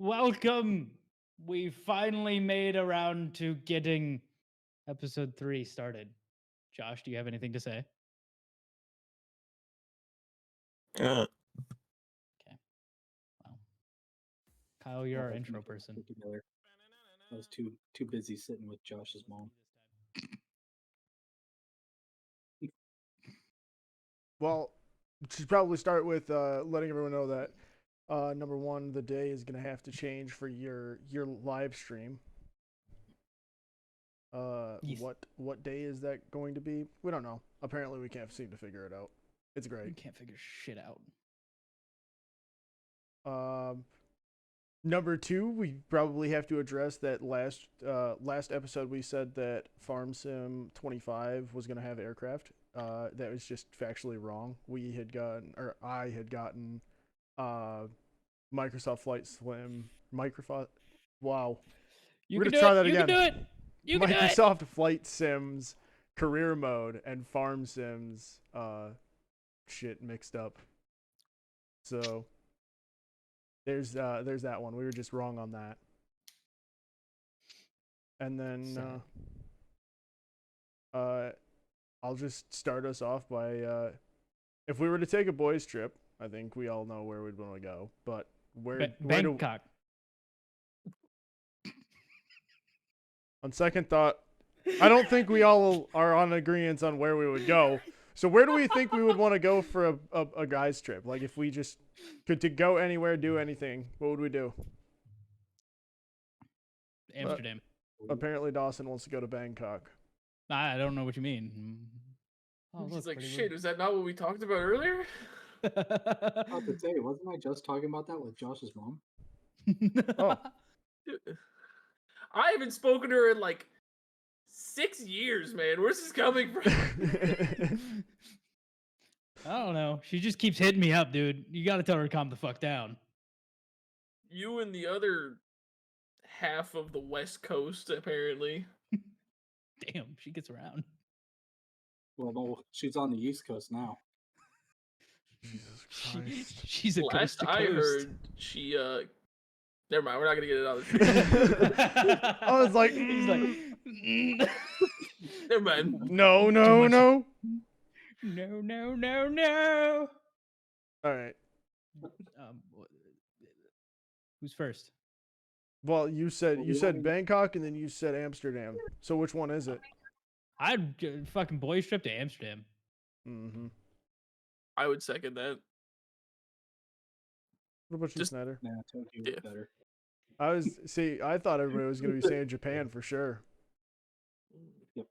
Welcome. We finally made around to getting episode 3 started. Josh, do you have anything to say? Uh, Okay. Well, Kyle, you're our intro person. Together. I was too busy sitting with Josh's mom. Well, should probably start with letting everyone know that number one, the day is gonna have to change for your live stream. Yes. What day is that going to be? We don't know. Apparently, we can't seem to figure it out. It's You great. can't figure shit out. Number two, we probably have to address that last episode we said that Farm Sim 25 was gonna have aircraft. That was just factually wrong. I had gotten Microsoft Flight Sim. Wow. You We're can gonna do try it. that You again. can do it. You can do it. Microsoft Flight Sims career mode and Farm Sims shit mixed up. So there's that one. We were just wrong on that. And then I'll just start us off by if we were to take a boys trip, I think we all know where we'd want to go. But where Bangkok. on second thought, I don't think we all are on agreement on where we would go. So where do we think we would want to go for a guy's trip? Like if we just could to go anywhere, do anything, what would we do? Amsterdam. Apparently Dawson wants to go to Bangkok. I don't know what you mean. Oh, he's look, like, pretty shit, is that not what we talked about earlier? I was to say, wasn't I just talking about that with Josh's mom? Oh. I haven't spoken to her in like 6 years, man. Where's this coming from? I don't know. She just keeps hitting me up, dude. You got to tell her to calm the fuck down. You and the other half of the West Coast, apparently. Damn, she gets around. Well, no, she's on the East Coast now. Jesus Christ. She's a Last coast to I coast. heard, she never mind. We're not gonna get it out of the I was like, he's like, never mind. no. No. All right. Who's first? Well, you said Bangkok and then you said Amsterdam. So which one is it? I'd fucking boys trip to Amsterdam. Mm-hmm. I would second that. What about you, Just- Snyder? Nah, Tokyo Yeah. was better. I thought everybody was gonna be saying Japan for sure. Yep.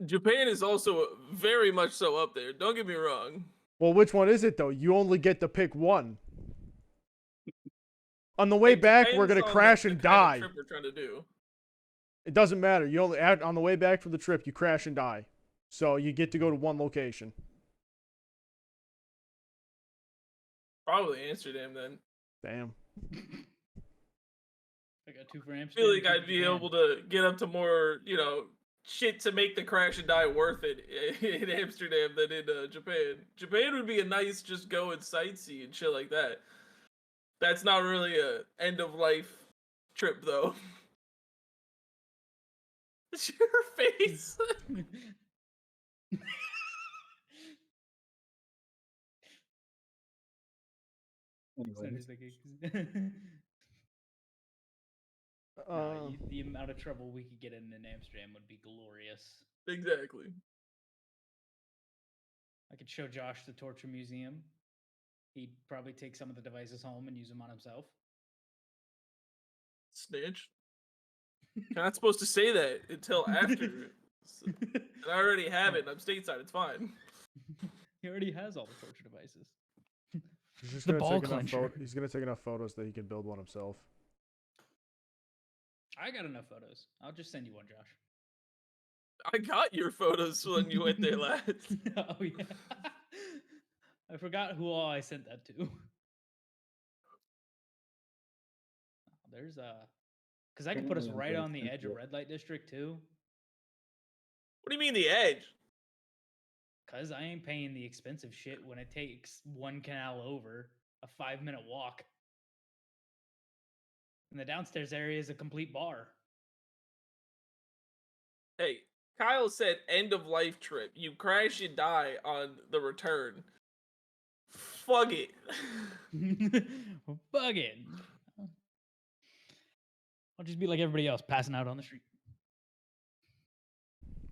Japan is also very much so up there. Don't get me wrong. Well, which one is it though? You only get to pick one. On the way back, we're Depends gonna on crash the and kind of die. trip we're trying to do. It doesn't matter. You only on the way back from the trip, you crash and die. So you get to go to one location. Probably Amsterdam then. Damn. I got 2 for I Amsterdam. feel like 2 for I'd be Japan. able to get up to more, shit to make the crash and die worth it in Amsterdam than in Japan. Japan would be a nice just go and sightsee and shit like that. That's not really a end of life trip though. Your face. Anyway, Snyder's thinking. The amount of trouble we could get in Amsterdam would be glorious. Exactly. I could show Josh the torture museum. He'd probably take some of the devices home and use them on himself. Snitch. You're not supposed to say that until after. And I already have it. And I'm stateside. It's fine. He already has all the torture devices. He's just The gonna ball take enough clencher. He's gonna take enough photos that he can build one himself. I got enough photos. I'll just send you one, Josh. I got your photos when you went there last. Oh yeah. I forgot who all I sent that to. There's because I could put us right on the edge of red light district too. What do you mean the edge? Cause I ain't paying the expensive shit when it takes one canal over a 5-minute walk. And the downstairs area is a complete bar. Hey, Kyle said end of life trip. You crash, you die on the return. Fuck it. Bug it. I'll just be like everybody else, passing out on the street.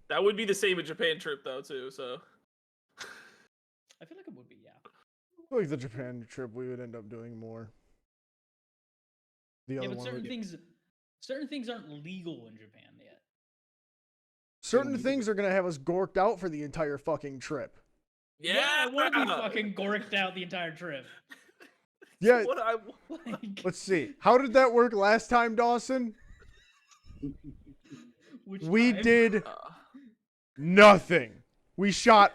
That would be the same in Japan trip though too. So I feel like it would be, yeah. I feel like the Japan trip we would end up doing more. The Yeah, other but one certain things aren't legal in Japan yet. certain things are gonna have us gorked out for the entire fucking trip. I want to be fucking gorked out the entire trip. Yeah. What I Like, Let's see. How did that work last time, Dawson? We time? did nothing. We shot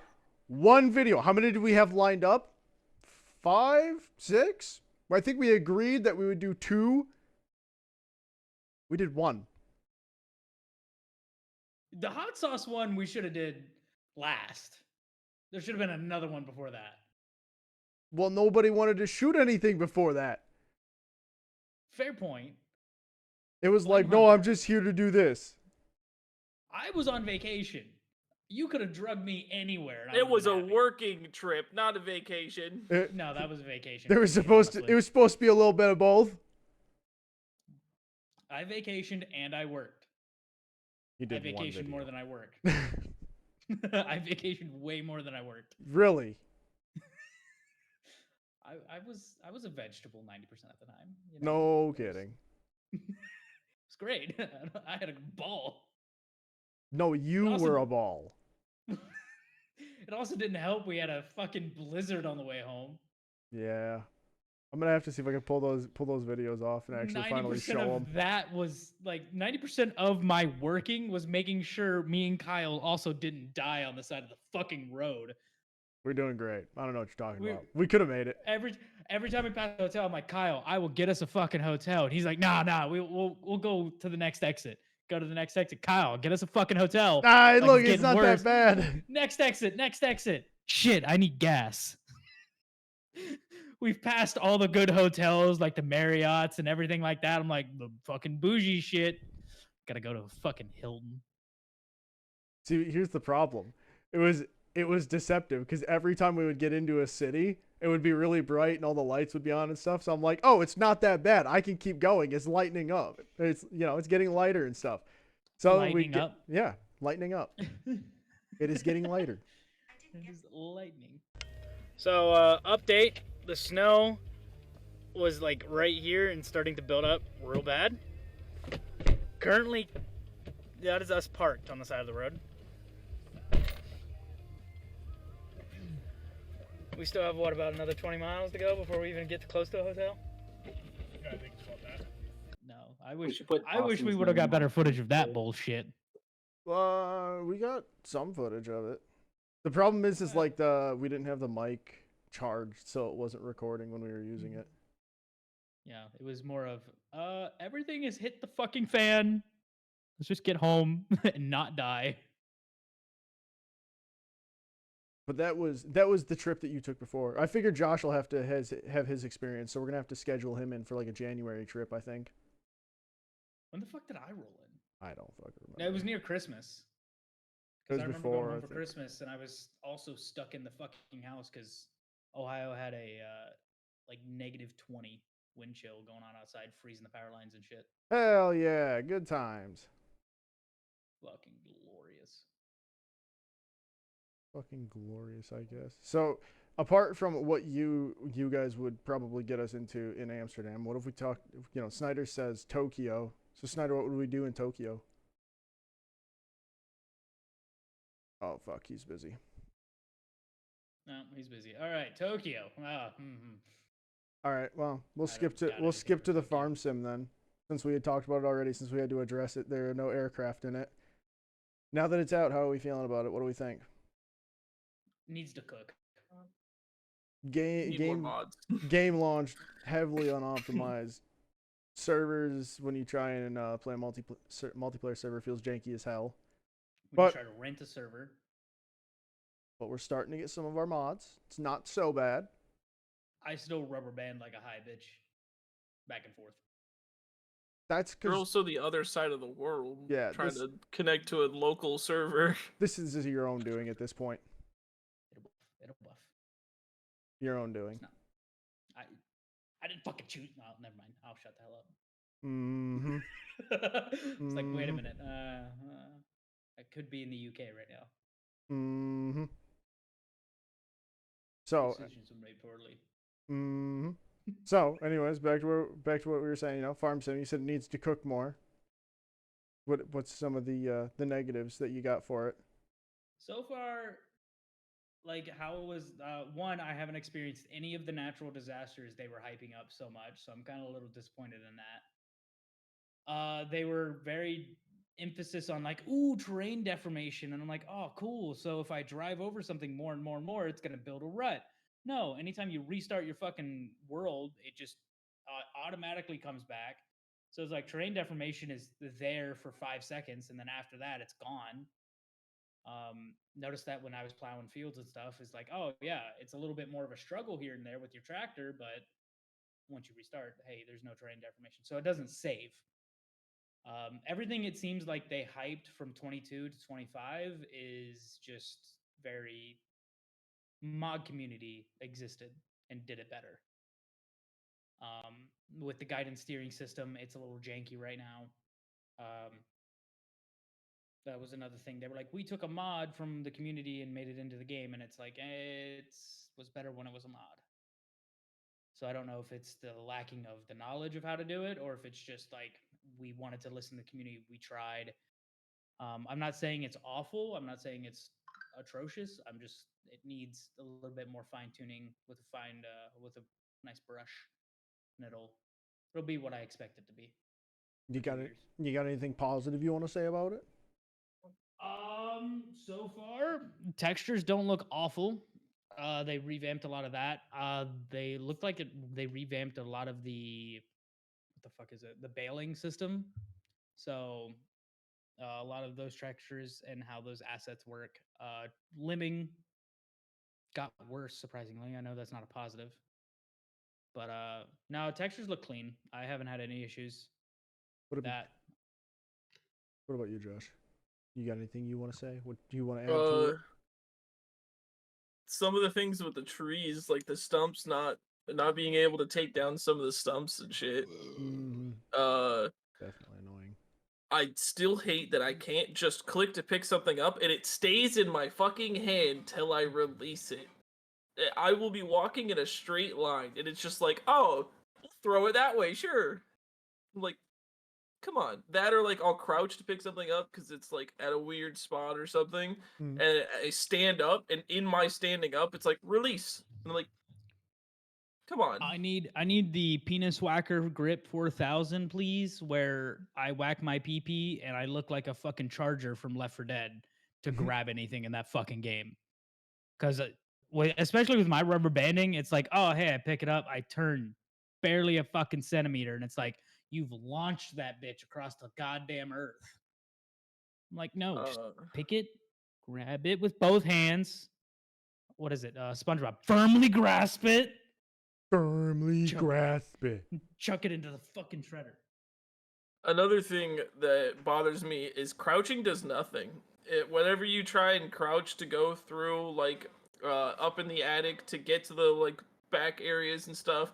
one video. How many did we have lined up? 5, 6? I think we agreed that we would do 2. We did 1. The hot sauce one we should have did last. There should have been another one before that. Well, nobody wanted to shoot anything before that. Fair point. It was like, no, 100. I'm just here to do this. I was on vacation. You could have drugged me anywhere. and I It would've was been a happy. working trip, not a vacation. No, that was a vacation. There for was me, supposed to. honestly. It was supposed to be a little bit of both. I vacationed and I worked. You I did one vacationed video. more than I worked. I vacationed way more than I worked. Really? I was a vegetable 90% of the time. You know? No kidding. It's great. I had a ball. No, you also- were a ball. It also didn't help. We had a fucking blizzard on the way home. Yeah. I'm gonna have to see if I can pull those videos off and actually finally 90% show of them. that was like 90% of my working was making sure me and Kyle also didn't die on the side of the fucking road. We're doing great. I don't know what you're talking We- about. We could have made it. Every time we pass the hotel, I'm like, Kyle, I will get us a fucking hotel. And he's like, nah, we'll go to the next exit. Go to the next exit. Kyle, get us a fucking hotel. Ah, Like, look, it's it's getting not worse. that bad. Next exit. Shit, I need gas. We've passed all the good hotels, like the Marriotts and everything like that. I'm like, the fucking bougie shit. Gotta go to fucking Hilton. See, here's the problem. It was deceptive because every time we would get into a city, it would be really bright and all the lights would be on and stuff. So I'm like, oh, it's not that bad. I can keep going. It's lightening up. It's it's getting lighter and stuff. So Lightening up? Yeah, lightening up. It is getting lighter. It is lightning. So, update. The snow was like right here and starting to build up real bad. Currently, that is us parked on the side of the road. We still have, what, about another 20 miles to go before we even get close to a hotel? Yeah, I think it's about that. No, I wish should put we Austin's would have got name better on footage it. of that bullshit. We got some footage of it. The problem is like we didn't have the mic charged, so it wasn't recording when we were using it. Yeah, it was more of everything has hit the fucking fan. Let's just get home and not die. But that was the trip that you took before. I figured Josh will have to have his experience, so we're gonna have to schedule him in for like a January trip, I think. When the fuck did I roll in? I don't fucking remember. No, it was near Christmas. It was I remember before, going I home for think. Christmas, and I was also stuck in the fucking house because Ohio had a like -20 wind chill going on outside, freezing the power lines and shit. Hell yeah, good times. Fucking glorious. Fucking glorious, I guess. So, apart from what you guys would probably get us into in Amsterdam, what if we talk? Snyder says Tokyo. So Snyder, what would we do in Tokyo? Oh fuck, he's busy. No, he's busy. All right, Tokyo. All right, well, we'll I skip don't to got anything for the Tokyo. farm sim then, since we had talked about it already. Since we had to address it, there are no aircraft in it. Now that it's out, how are we feeling about it? What do we think? Needs to cook. Need more mods. Game launched heavily unoptimized. Servers, when you try and play a multiplayer server, feels janky as hell. We But- just try to rent a server. But we're starting to get some of our mods. It's not so bad. I still rubber band like a high bitch, back and forth. That's You're because also the other side of the world. Yeah, Trying this- to connect to a local server. this is your own doing at this point. It'll buff. Your own doing. It's not. I didn't fucking choose. No, never mind. I'll shut the hell up. Mm-hmm. It's like, wait a Mhm. minute. I could be in the UK right now. Mm-hmm. So, Decisions were made poorly. mm-hmm. So, anyways, back to what we were saying. Farm sim. You said it needs to cook more. What's some of the negatives that you got for it? So far, like how it was. One, I haven't experienced any of the natural disasters they were hyping up so much, so I'm kind of a little disappointed in that. They were very emphasis on like, ooh, terrain deformation, and I'm like, oh, cool. So if I drive over something more and more and more, it's gonna build a rut. No, anytime you restart your fucking world, it just automatically comes back. So it's like terrain deformation is there for 5 seconds, and then after that, it's gone. Notice that when I was plowing fields and stuff, is like, oh yeah, it's a little bit more of a struggle here and there with your tractor, but once you restart, hey, there's no terrain deformation, so it doesn't save. Everything it seems like they hyped from 22 to 25 is just very mod community existed and did it better. With the guidance steering system, it's a little janky right now. That was another thing. They were like, we took a mod from the community and made it into the game, and it's like it was better when it was a mod. So I don't know if it's the lacking of the knowledge of how to do it, or if it's just like we wanted to listen to the community. We tried. I'm not saying it's awful. I'm not saying it's atrocious. It needs a little bit more fine tuning with a nice brush, and it'll be what I expect it to be. You got anything positive you want to say about it? So far, textures don't look awful. They revamped a lot of that. They looked like they revamped a lot of what the fuck is it? The bailing system. So a lot of those textures and how those assets work. Limbing got worse, surprisingly. I know that's not a positive, but no, textures look clean. I haven't had any issues What with about, that. what about you, Josh? You got anything you want to say? What do you want to add to it? Some of the things with the trees, like the stumps not being able to take down some of the stumps and shit. Mm-hmm. Uh, Definitely annoying. I still hate that I can't just click to pick something up and it stays in my fucking hand till I release it. I will be walking in a straight line and it's just like, oh, throw it that way, sure. I'm like, come on. That or like I'll crouch to pick something up because it's like at a weird spot or something. Mm. And I stand up and in my standing up, it's like release. And I'm like, come on. I need the penis whacker grip 4000, please, where I whack my PP and I look like a fucking charger from Left 4 Dead to grab anything in that fucking game. Because especially with my rubber banding, it's like, oh hey, I pick it up, I turn barely a fucking centimeter, and it's like you've launched that bitch across the goddamn earth. I'm like, no, just pick it, grab it with both hands. What is it? SpongeBob, firmly grasp it. Firmly grasp it. Chuck it into the fucking shredder. Another thing that bothers me is crouching does nothing. Whenever you try and crouch to go through like up in the attic to get to the like back areas and stuff,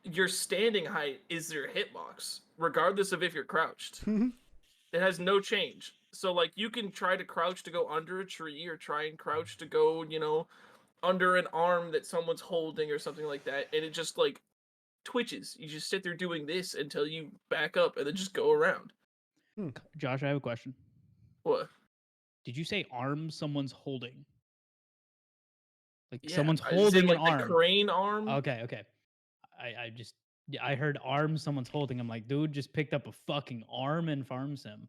your standing height is your hitbox, regardless of if you're crouched. It has no change. So like you can try to crouch to go under a tree or try and crouch to go, under an arm that someone's holding or something like that, and it just like twitches. You just sit there doing this until you back up and then just go around. Josh, I have a question. What? Did you say arm someone's holding? Like Yeah, someone's as in, holding like an arm. the crane arm. Okay. I heard arm someone's holding. I'm like, dude just picked up a fucking arm in farm sim.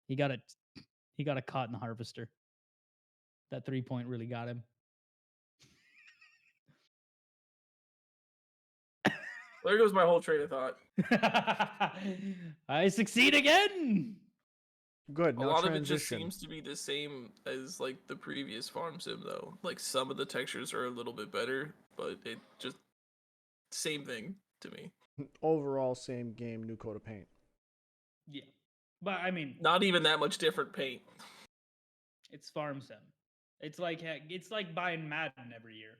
He got it caught in the harvester. That 3-point really got him. There goes my whole train of thought. I succeed again. Good. A Now lot of it just transition. seems to be the same as like the previous farm sim though. Like some of the textures are a little bit better, but it just same thing to me. Overall, same game, new coat of paint. Yeah, but I mean, Not even that much different paint. it's farm sim. It's like buying Madden every year.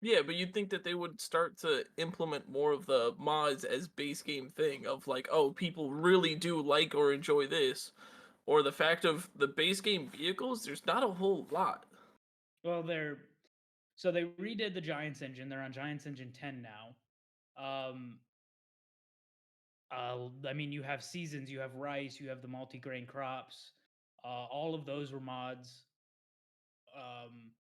Yeah, but you'd think that they would start to implement more of the mods as base game thing of like, oh, people really do like or enjoy this. Or the fact of the base game vehicles, there's not a whole lot. Well, they redid the Giants engine. They're on Giants Engine 10 now. I mean, you have seasons, you have rice, you have the multi-grain crops. All of those were mods. Um,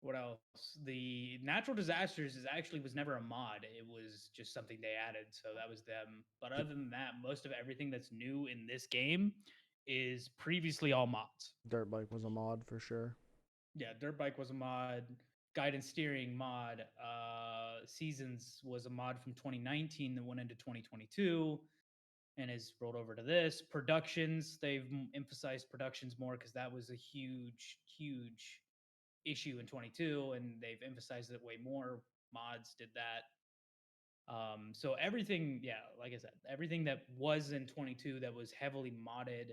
what else? The natural disasters was never a mod. It was just something they added, so that was them. But other than that, most of everything that's new in this game is previously all mods. Dirt bike was a mod for sure. Yeah, dirt bike was a mod. Guidance steering mod. Seasons was a mod from 2019 that went into 2022 and is rolled over to this. Productions, they've emphasized productions more because that was a huge issue in 22, and they've emphasized it way more. Mods did that. So everything, yeah, like I said, everything that was in 22 that was heavily modded,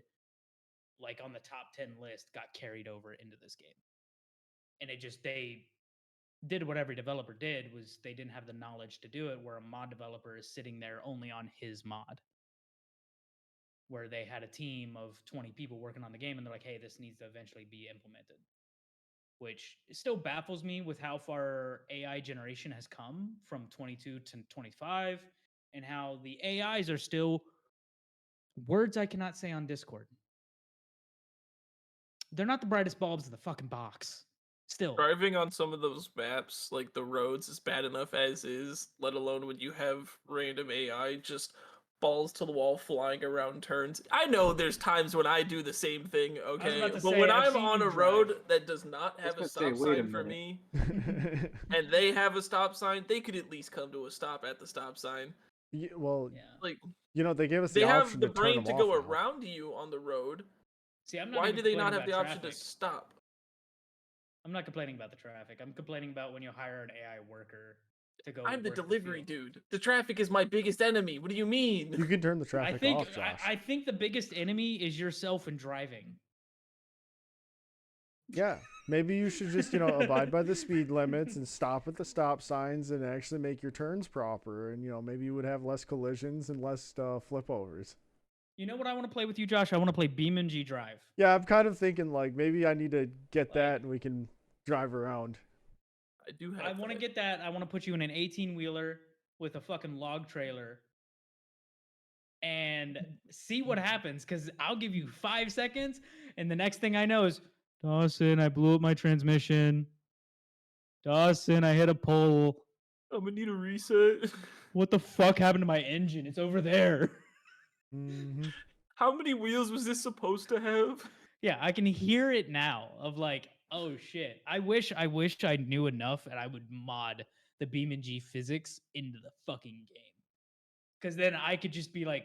like on the top 10 list, got carried over into this game. And they did what every developer did, was they didn't have the knowledge to do it, where a mod developer is sitting there only on his mod, where they had a team of 20 people working on the game and they're like, hey, this needs to eventually be implemented, which still baffles me with how far AI generation has come from 22 to 25 and how the AIs are still words I cannot say on Discord. They're not the brightest bulbs in the fucking box. Still. Driving on some of those maps, like the roads, is bad enough as is, let alone when you have random AI just balls to the wall flying around turns. I know there's times when I do the same thing, okay? about to But say, when I've I'm seen on you a road drive. that does not I was have a gonna say, stop wait a sign for minute. me, and they have a stop sign, they could at least come to a stop at the stop sign. Well, Yeah. Like, they gave us they the have option the to turn brain them to off go now. around you on the road. See, I'm not Why even do they not complaining have the about option to traffic. stop? I'm not complaining about the traffic. I'm complaining about when you hire an AI worker to go. I'm the work delivery field. dude. The traffic is my biggest enemy. What do you mean? You can turn the I traffic think off, Josh. I think the biggest enemy is yourself in driving. Yeah, maybe you should just abide by the speed limits and stop at the stop signs and actually make your turns proper, and maybe you would have less collisions and less flip overs. You know what I want to play with you, Josh? I want to play BeamNG Drive. Yeah, I'm kind of thinking like maybe I need to get Like- that and we can drive around. I do have. I want to get that. I want to put you in an 18-wheeler with a fucking log trailer and see what happens. Because I'll give you 5 seconds, and the next thing I know is, Dawson, I blew up my transmission. Dawson, I hit a pole. I'm gonna need a reset. What the fuck happened to my engine? It's over there. Mm-hmm. How many wheels was this supposed to have? Yeah, I can hear it now of like, oh shit. I wish I knew enough and I would mod the BeamNG physics into the fucking game. Cause then I could just be like,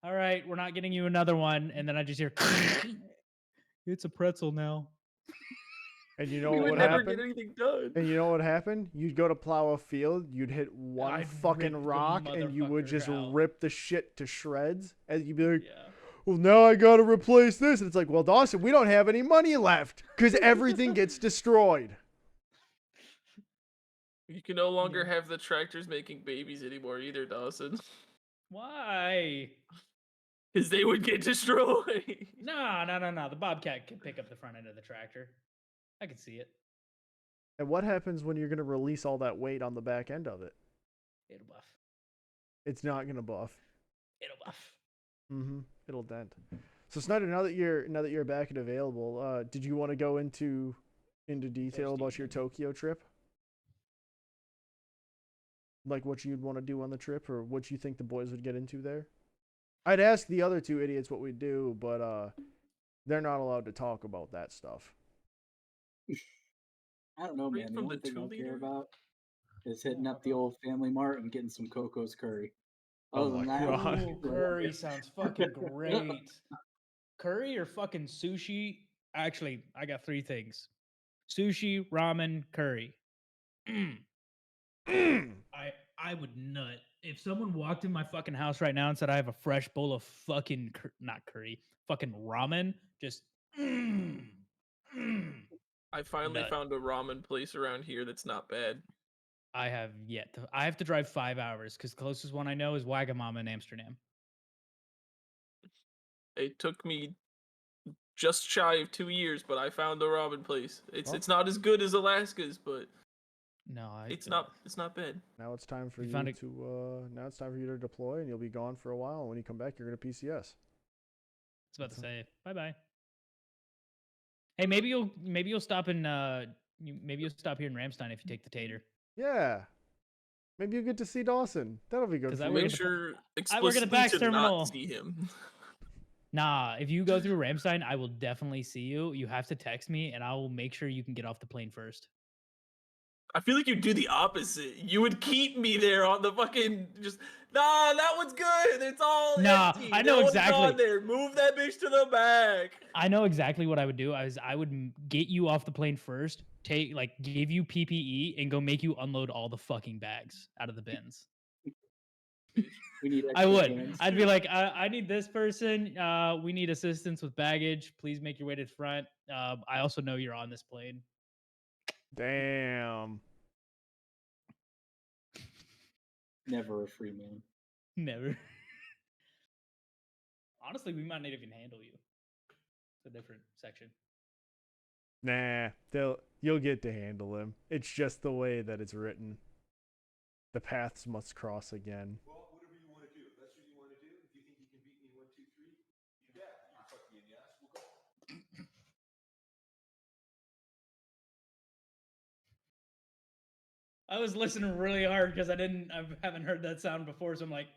all right, we're not getting you another one. And then I just hear it's a pretzel now. And you know We what would would never happen? get anything done. And you know what happened? You'd go to plow a field, you'd hit one I'd rip fucking the rock, and you would motherfucker just out. rip the shit to shreds. And you'd be like, Yeah. well, now I gotta replace this. And it's like, well, Dawson, we don't have any money left because everything gets destroyed. You can no longer have the tractors making babies anymore either, Dawson. Why? Because they would get destroyed. No. The Bobcat can pick up the front end of the tractor. I can see it. And what happens when you're gonna release all that weight on the back end of it? It'll buff. It's not gonna buff. It'll buff. Mm-hmm. It'll dent. So Snyder, now that you're back and available, did you want to go into detail about your Tokyo trip? Like what you'd want to do on the trip, or what you think the boys would get into there? I'd ask the other two idiots what we do, but they're not allowed to talk about that stuff. I don't know, Read man. The from only the thing I 2-liter? care about is hitting up the old Family Mart and getting some Coco's curry. Other Oh than my that, God. Ooh, curry sounds fucking great. Curry or fucking sushi? Actually, I got 3 things: sushi, ramen, curry. Mm. I would nut if someone walked in my fucking house right now and said I have a fresh bowl of fucking not curry, fucking ramen, just I finally nut. found a ramen place around here that's not bad. I have yet to. I have to drive 5 hours because the closest one I know is Wagamama in Amsterdam. It took me just shy of 2 years, but I found a ramen place. Well- It's not as good as Alaska's, but No, it's not bad. Now it's time for You you found it- to now it's time for you to deploy, and you'll be gone for a while. And when you come back, you're gonna PCS. I was about to say bye bye. Hey, maybe you'll stop in maybe you'll stop here in Ramstein if you take the tater. Yeah. Maybe you get to see Dawson. That'll be good 'Cause for I you. work Make at the- sure I work at the explicitly Bax to terminal. not see him. Nah, if you go through Ramstein, I will definitely see you. You have to text me, and I will make sure you can get off the plane first. I feel like you'd do the opposite. You would keep me there on the fucking just. Nah, that one's good. It's all Nah, empty. I No know one's exactly. on there. Move that bitch to the back. I know exactly what I would do. I would get you off the plane first, give you PPE, and go make you unload all the fucking bags out of the bins. We need I extra would. hands. I'd be like, I need this person. We need assistance with baggage. Please make your way to the front. I also know you're on this plane. Damn. Never a free man. Never. Honestly, we might not even handle you. It's a different section. Nah, you'll get to handle him. It's just the way that it's written. The paths must cross again. Well, whatever you want to do. If that's what you want to do, if you think you can beat me 1, 2, 3, you bet. You fuck me in the ass. We'll go. I was listening really hard because I haven't heard that sound before, so I'm like,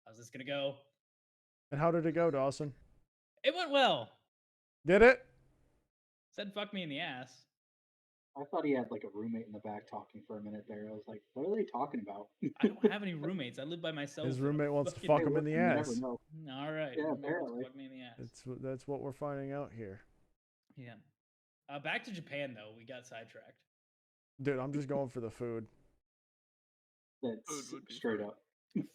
how's this gonna go? And how did it go, Dawson? It went well. Did it? Said fuck me in the ass. I thought he had like a roommate in the back talking for a minute there. I was like, what are they talking about? I don't have any roommates. I live by myself. His in a roommate wants to fucking- fuck Hey, him in the listen, you never ass. know. All right. Yeah, roommate wants to apparently. fuck me in the ass. That's what we're finding out here. Yeah. Back to Japan though. We got sidetracked. Dude, I'm just going for the food. That's Food would be straight fun. up.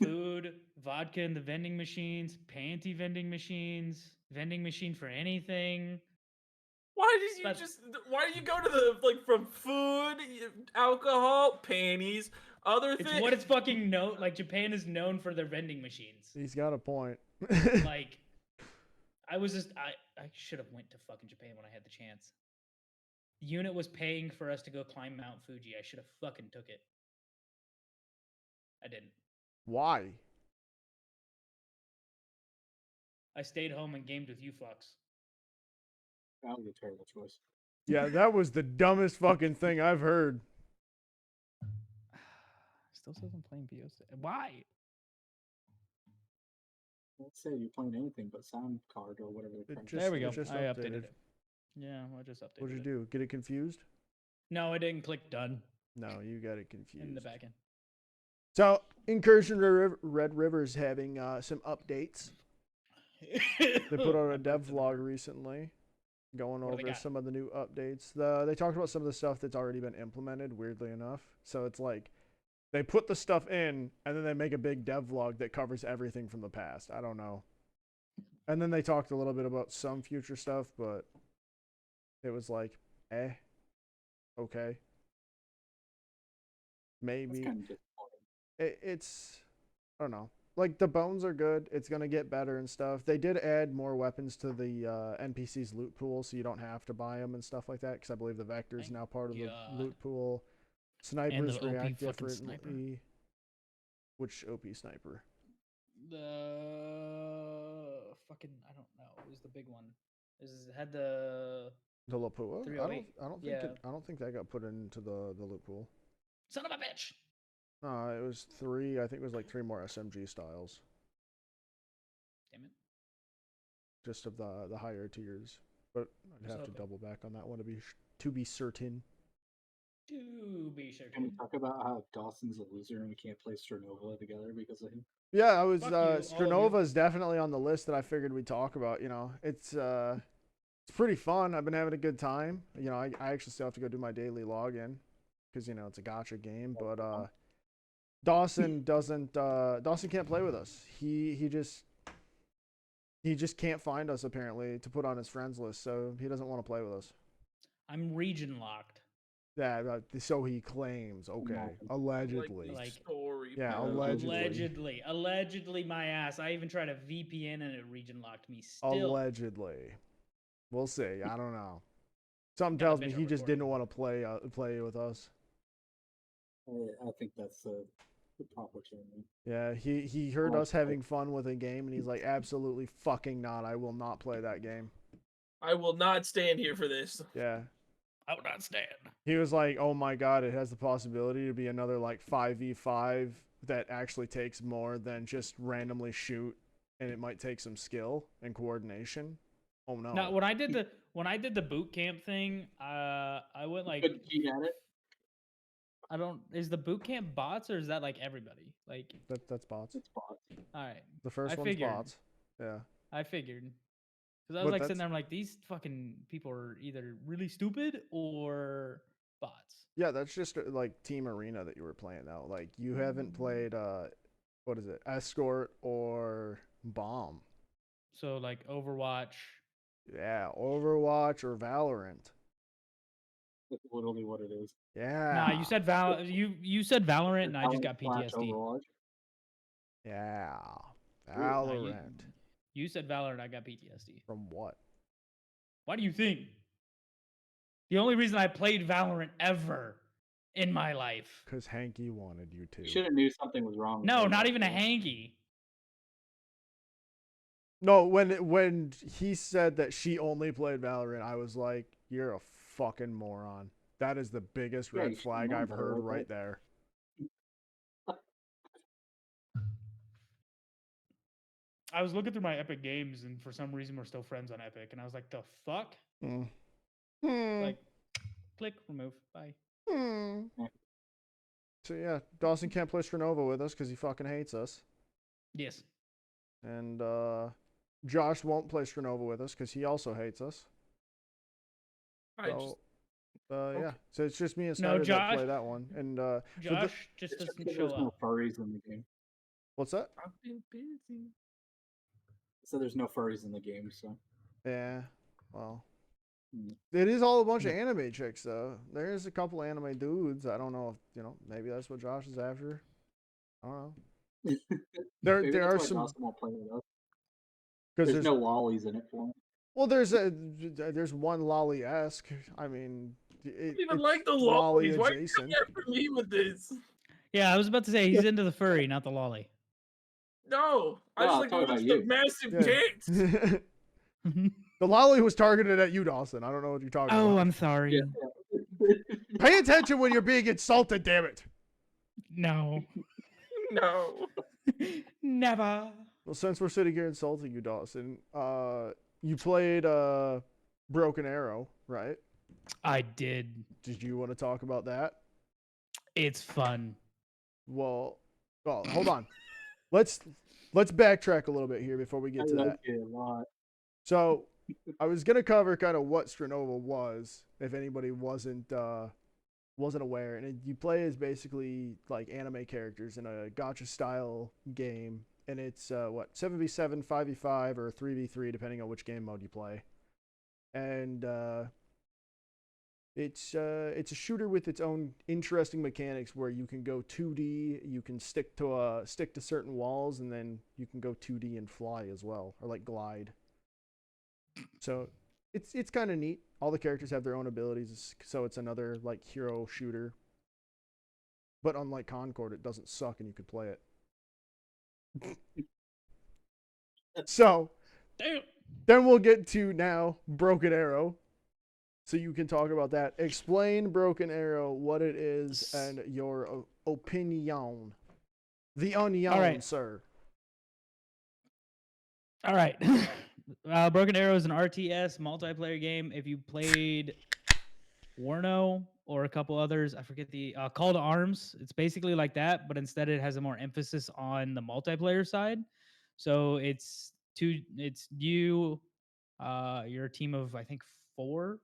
Food, vodka in the vending machines, panty vending machines, vending machine for anything. Why did you But- just? Why do you go to the like from food, alcohol, panties, other It's things? what it's fucking known. Like Japan is known for their vending machines. He's got a point. Like, I should have went to fucking Japan when I had the chance. The unit was paying for us to go climb Mount Fuji. I should have fucking took it. I didn't. Why? I stayed home and gamed with you fucks. That was a terrible choice. Yeah, that was the dumbest fucking thing I've heard. Still says I'm playing BOS. Why? Let's say you're playing anything but sound card or whatever. It crap. just- There we it go. just I updated updated. it. Yeah, I just updated What'd you it. do? Get it confused? No, I didn't click done No, you got it confused. in the back end. So, Incursion Red River's having some updates. They put out a dev vlog recently, going What do they over got? some of the new updates. They talked about some of the stuff that's already been implemented, weirdly enough. So it's like they put the stuff in, and then they make a big dev vlog that covers everything from the past. I don't know. And then they talked a little bit about some future stuff, but it was like, okay. That's Maybe kind of disappointing. it's I don't know. Like the bones are good. It's gonna get better and stuff. They did add more weapons to the NPC's loot pool, so you don't have to buy them and stuff like that. Because I believe the Vector is Thank now part of the God. loot pool. Snipers OP react fucking sniper. differently. Which OP sniper? The fucking I don't know. It was the big one. It had the The Lapua? 308. I don't think Yeah. I don't think that got put into the loot pool. son of a bitch. It was three. I think it was like three more SMG styles, Damn it. just of the higher tiers. But I'd Just have to hoping. double back on that one to be certain. To be Can we certain. talk about how Dawson's a loser and we can't play Sternova together because of him? Yeah, I was Fuck you, all of you. Sternova is definitely on the list that I figured we'd talk about. You know, it's pretty fun. I've been having a good time. You know, I actually still have to go do my daily login because you know it's a gotcha game. But Dawson doesn't. Dawson can't play with us. He just can't find us apparently to put on his friends list, so he doesn't want to play with us. I'm region locked. Yeah, so he claims. Okay, Imagine. allegedly. Like, story. Yeah, bro. allegedly. Allegedly, my ass. I even tried a VPN and it region locked me. Still, Allegedly. We'll see. I don't know. Something Gotta tells me bitch he our just recording. didn't want to play with us. I think that's the proper term. Yeah, he heard Oh, us having fun with a game, and he's like, absolutely fucking not. I will not play that game. I will not stand here for this. Yeah. I would not stand. He was like, oh my god, it has the possibility to be another like 5v5 that actually takes more than just randomly shoot, and it might take some skill and coordination. Oh no. Now, when I did the boot camp thing, I went like, Couldn't cheat at it. I don't. Is the boot camp bots or is that like everybody? Like, That's bots. It's bots. all right, The first I one's figured. bots. Yeah. I figured. Because I But was like that's- sitting there, I'm like, these fucking people are either really stupid or bots. Yeah, that's just like Team Arena that you were playing now. Like you haven't played what is it? Escort or Bomb. So like Overwatch. Yeah, Overwatch or Valorant. That's literally what it is. Yeah. Nah, you said you said Valorant, and I just got Valorant slash PTSD. Overwatch. Yeah. Nah, Valorant. you said Valorant, I got PTSD. From what? Why do you think? The only reason I played Valorant ever in my life. Because Hanky wanted you to. You should have knew something was wrong. with No, Overwatch, not even a though. hanky. No, when he said that she only played Valorant, I was like, you're a fucking moron. That is the biggest Yeah, red you should flag know I've better, heard right? right there. I was looking through my Epic games, and for some reason we're still friends on Epic, and I was like, the fuck? Hmm. Like, click, remove, bye. Hmm. So yeah, Dawson can't play Stranova with us because he fucking hates us. Yes. And Josh won't play Stranova with us because he also hates us. I So, just yeah. So it's just me and No, Snyder that play Josh- that one. And Josh just It's just doesn't because show there's no up. furries in the game. what's that? I've been busy. So there's no furries in the game. So Yeah. Well, Hmm. it is all a bunch of anime chicks though. There's a couple anime dudes. I don't know if maybe that's what Josh is after. I don't know. There maybe there that's are why some Dawson won't play with us. because There's no lollies in it for him. well there's one lolly esque. I mean, I don't even it's like the lolly lollies. Why are you adjacent. coming after me with this? Yeah, I was about to say he's into the furry, not the lolly. No, I No, just I'm like to talking watch about the you. massive Yeah. tits. The lolly was targeted at you, Dawson. I don't know what you're talking Oh, about. I'm sorry. Yeah. Pay attention when you're being insulted, damn it. No. No. Never. Well, since we're sitting here insulting you, Dawson, you played Broken Arrow, right? I did. Did you want to talk about that? It's fun. Well, hold on. Let's backtrack a little bit here before we I get to like that. it a lot. So, I was gonna cover kind of what Stranova was, if anybody wasn't aware, and you play as basically like anime characters in a gacha style game, and it's 7v7, 5v5, or 3v3 depending on which game mode you play, and it's a shooter with its own interesting mechanics where you can go 2D, you can stick to certain walls, and then you can go 2D and fly as well, or like glide. So it's kind of neat. All the characters have their own abilities, so it's another like hero shooter. But unlike Concord, it doesn't suck and you could play it. So Damn. then we'll get to now Broken Arrow. So you can talk about that. Explain Broken Arrow, what it is, and your opinion. The onion, right. sir. All right. Broken Arrow is an RTS multiplayer game. If you played Warno or a couple others, I forget the Call to Arms. It's basically like that, but instead it has a more emphasis on the multiplayer side. So it's you, you're a team of I think 2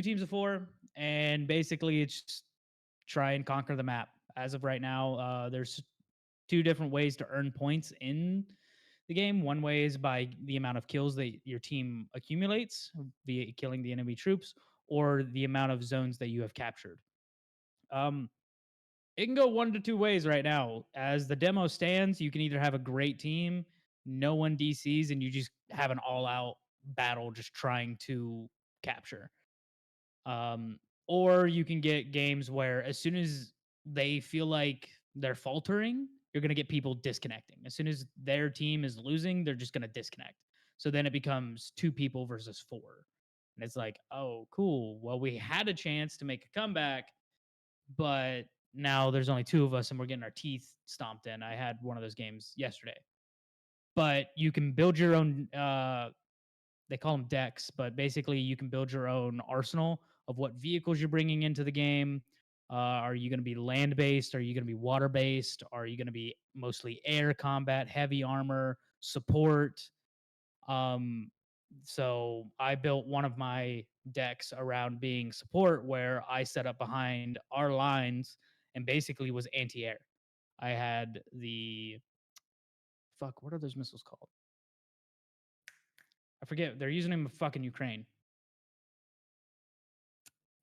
teams of 4, and basically it's just try and conquer the map as of right now. There's two different ways to earn points in the game. One way is by the amount of kills that your team accumulates via killing the enemy troops, or the amount of zones that you have captured. It can go one to two ways right now. As the demo stands, you can either have a great team, no one DCs, and you just have an all-out battle just trying to capture. Or you can get games where as soon as they feel like they're faltering, you're going to get people disconnecting. As soon as their team is losing, they're just going to disconnect. So then it becomes 2 people versus 4. And it's like, oh, cool. Well, we had a chance to make a comeback, but now there's only 2 of us and we're getting our teeth stomped in. I had one of those games yesterday. But you can build your own they call them decks, but basically you can build your own arsenal of what vehicles you're bringing into the game. Are you going to be land based? Are you going to be water based? Are you going to be mostly air combat, heavy armor, support? So I built one of my decks around being support, where I set up behind our lines and basically was anti-air. I had the fuck. What are those missiles called? I forget. They're using them in fucking Ukraine.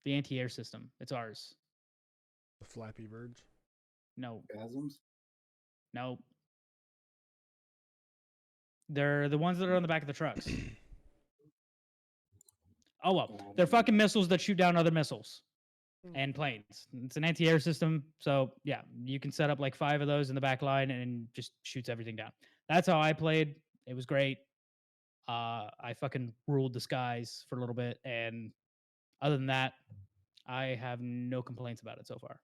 The anti-air system. It's ours. The Flappy Birds. No, Spasms? no. They're the ones that are on the back of the trucks. Oh well, they're fucking missiles that shoot down other missiles and planes. It's an anti-air system, so yeah, you can set up like 5 of those in the back line and just shoots everything down. That's how I played. It was great. I fucking ruled the skies for a little bit, and other than that, I have no complaints about it so far.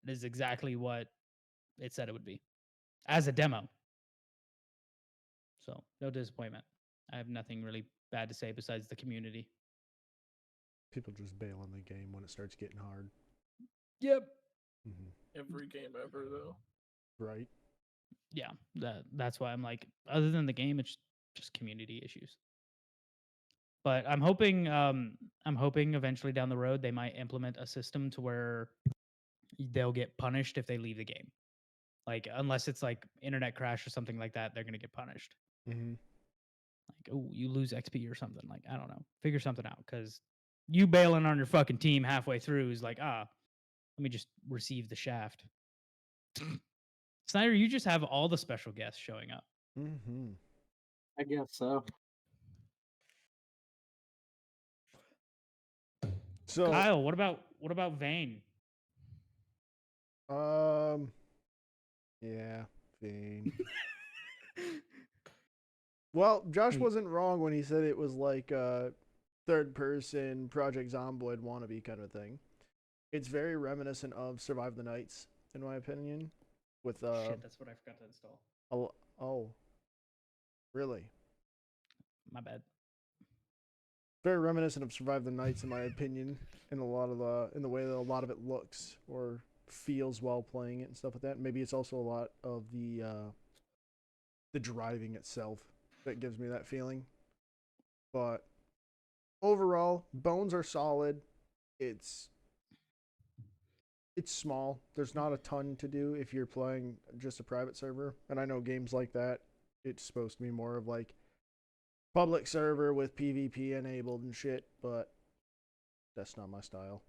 It is exactly what it said it would be as a demo. So no disappointment. I have nothing really bad to say besides the community. People just bail on the game when it starts getting hard. Yep. Every game ever, though. Right. Yeah, that's why I'm like, other than the game, it's just community issues. But I'm hoping eventually down the road they might implement a system to where they'll get punished if they leave the game. Like, unless it's like internet crash or something like that, they're gonna get punished. Mm-hmm. Like, oh, you lose XP or something. Like, I don't know. Figure something out, because you bailing on your fucking team halfway through is like, let me just receive the shaft. Snyder, you just have all the special guests showing up. Mm-hmm. I guess so. So, Kyle, what about Vane? yeah, Vane. Well, Josh wasn't wrong when he said it was like a third-person Project Zomboid wannabe kind of thing. It's very reminiscent of Survive the Nights, in my opinion. With Shit, that's what I forgot to install. oh, really? My bad. Very reminiscent of Survive the Nights, in my opinion, in in the way that a lot of it looks or feels while playing it and stuff like that. Maybe it's also a lot of the driving itself that gives me that feeling. But overall, bones are solid. It's small. There's not a ton to do if you're playing just a private server. And I know games like that, it's supposed to be more of like public server with PvP enabled and shit, but that's not my style.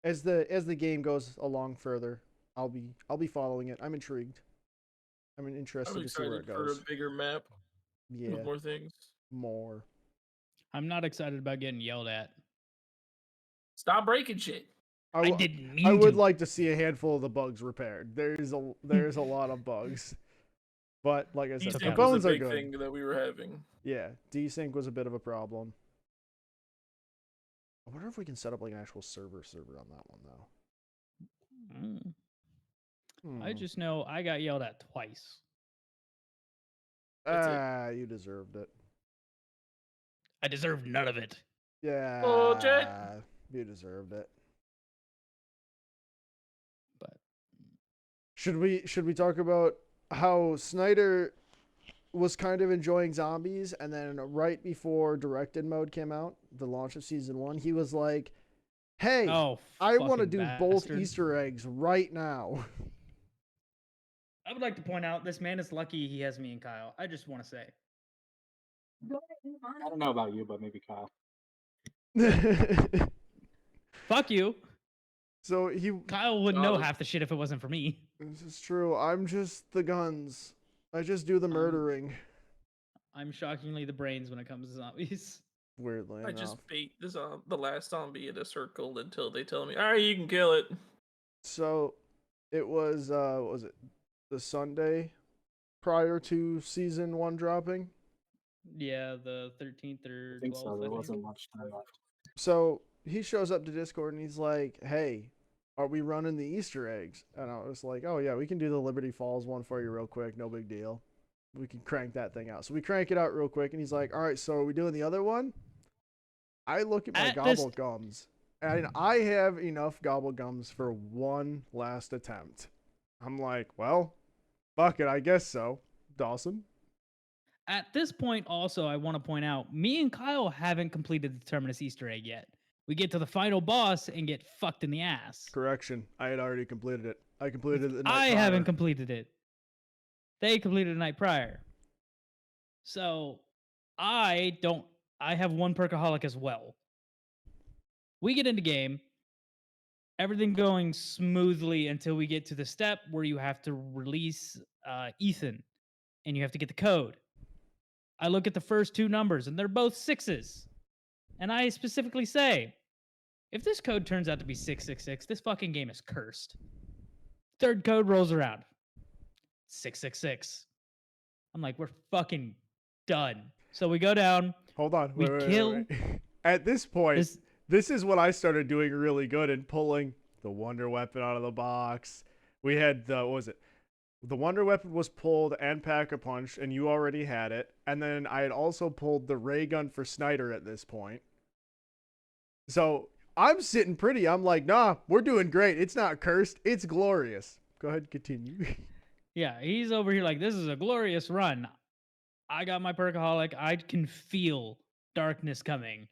As the game goes along further, I'll be following it. I'm intrigued. I'm interested I'm to see where it excited for a goes. bigger map Yeah, with more things. more. I'm not excited about getting yelled at. Stop breaking shit. I didn't mean I would to. like to see a handful of the bugs repaired. There's a lot of bugs, but like I said, the Desync was bones a are big good. thing that we were having. Yeah, desync was a bit of a problem. I wonder if we can set up like an actual server on that one though. I just know I got yelled at twice. You deserved it. I deserved none of it. Yeah, Bullshit. you deserved it. But should we talk about how Snyder was kind of enjoying zombies, and then right before directed mode came out, the launch of season 1, he was like, Hey, Oh, I want to fucking do both bastard. Easter eggs right now. I would like to point out this man is lucky he has me and Kyle. I just want to say. I don't know about you, but maybe Kyle. Fuck you. So he. Kyle wouldn't know Solid. half the shit if it wasn't for me. This is true. I'm just the guns. I just do the murdering. I'm shockingly the brains when it comes to zombies. Weirdly I enough. just bait the last zombie in a circle until they tell me, all right, you can kill it. So, it was what was it? The Sunday prior to season 1 dropping. Yeah, the 13th or I think 12th. so. There I wasn't think. much time left. So he shows up to Discord and he's like, "Hey, are we running the Easter eggs?" And I was like, "Oh yeah, we can do the Liberty Falls one for you real quick. No big deal. We can crank that thing out." So we crank it out real quick, and he's like, "All right, so are we doing the other one?" I look at my At this- gobble gums, and I have enough gobble gums for one last attempt. I'm like, "Well, fuck it, I guess so." Dawson. At this point, also, I want to point out, me and Kyle haven't completed the Terminus Easter egg yet. We get to the final boss and get fucked in the ass. Correction, I had already completed it. I completed it the night I prior. haven't completed it. They completed the night prior. So I have one perkaholic as well. We get into game, everything going smoothly until we get to the step where you have to release Ethan and you have to get the code. I look at the first two numbers and they're both 6s. And I specifically say, if this code turns out to be 666, this fucking game is cursed. Third code rolls around. 666. I'm like, we're fucking done. So we go down. Hold on. We kill- At this point, This, this is what I started doing really good in pulling the Wonder Weapon out of the box. We had the, what was it? The Wonder Weapon was pulled and Pack-a-Punch, and you already had it. And then I had also pulled the ray gun for Snyder at this point. So I'm sitting pretty. I'm like, nah, we're doing great. It's not cursed. It's glorious. Go ahead, continue. yeah, he's over here like, this is a glorious run. I got my perkaholic. I can feel darkness coming.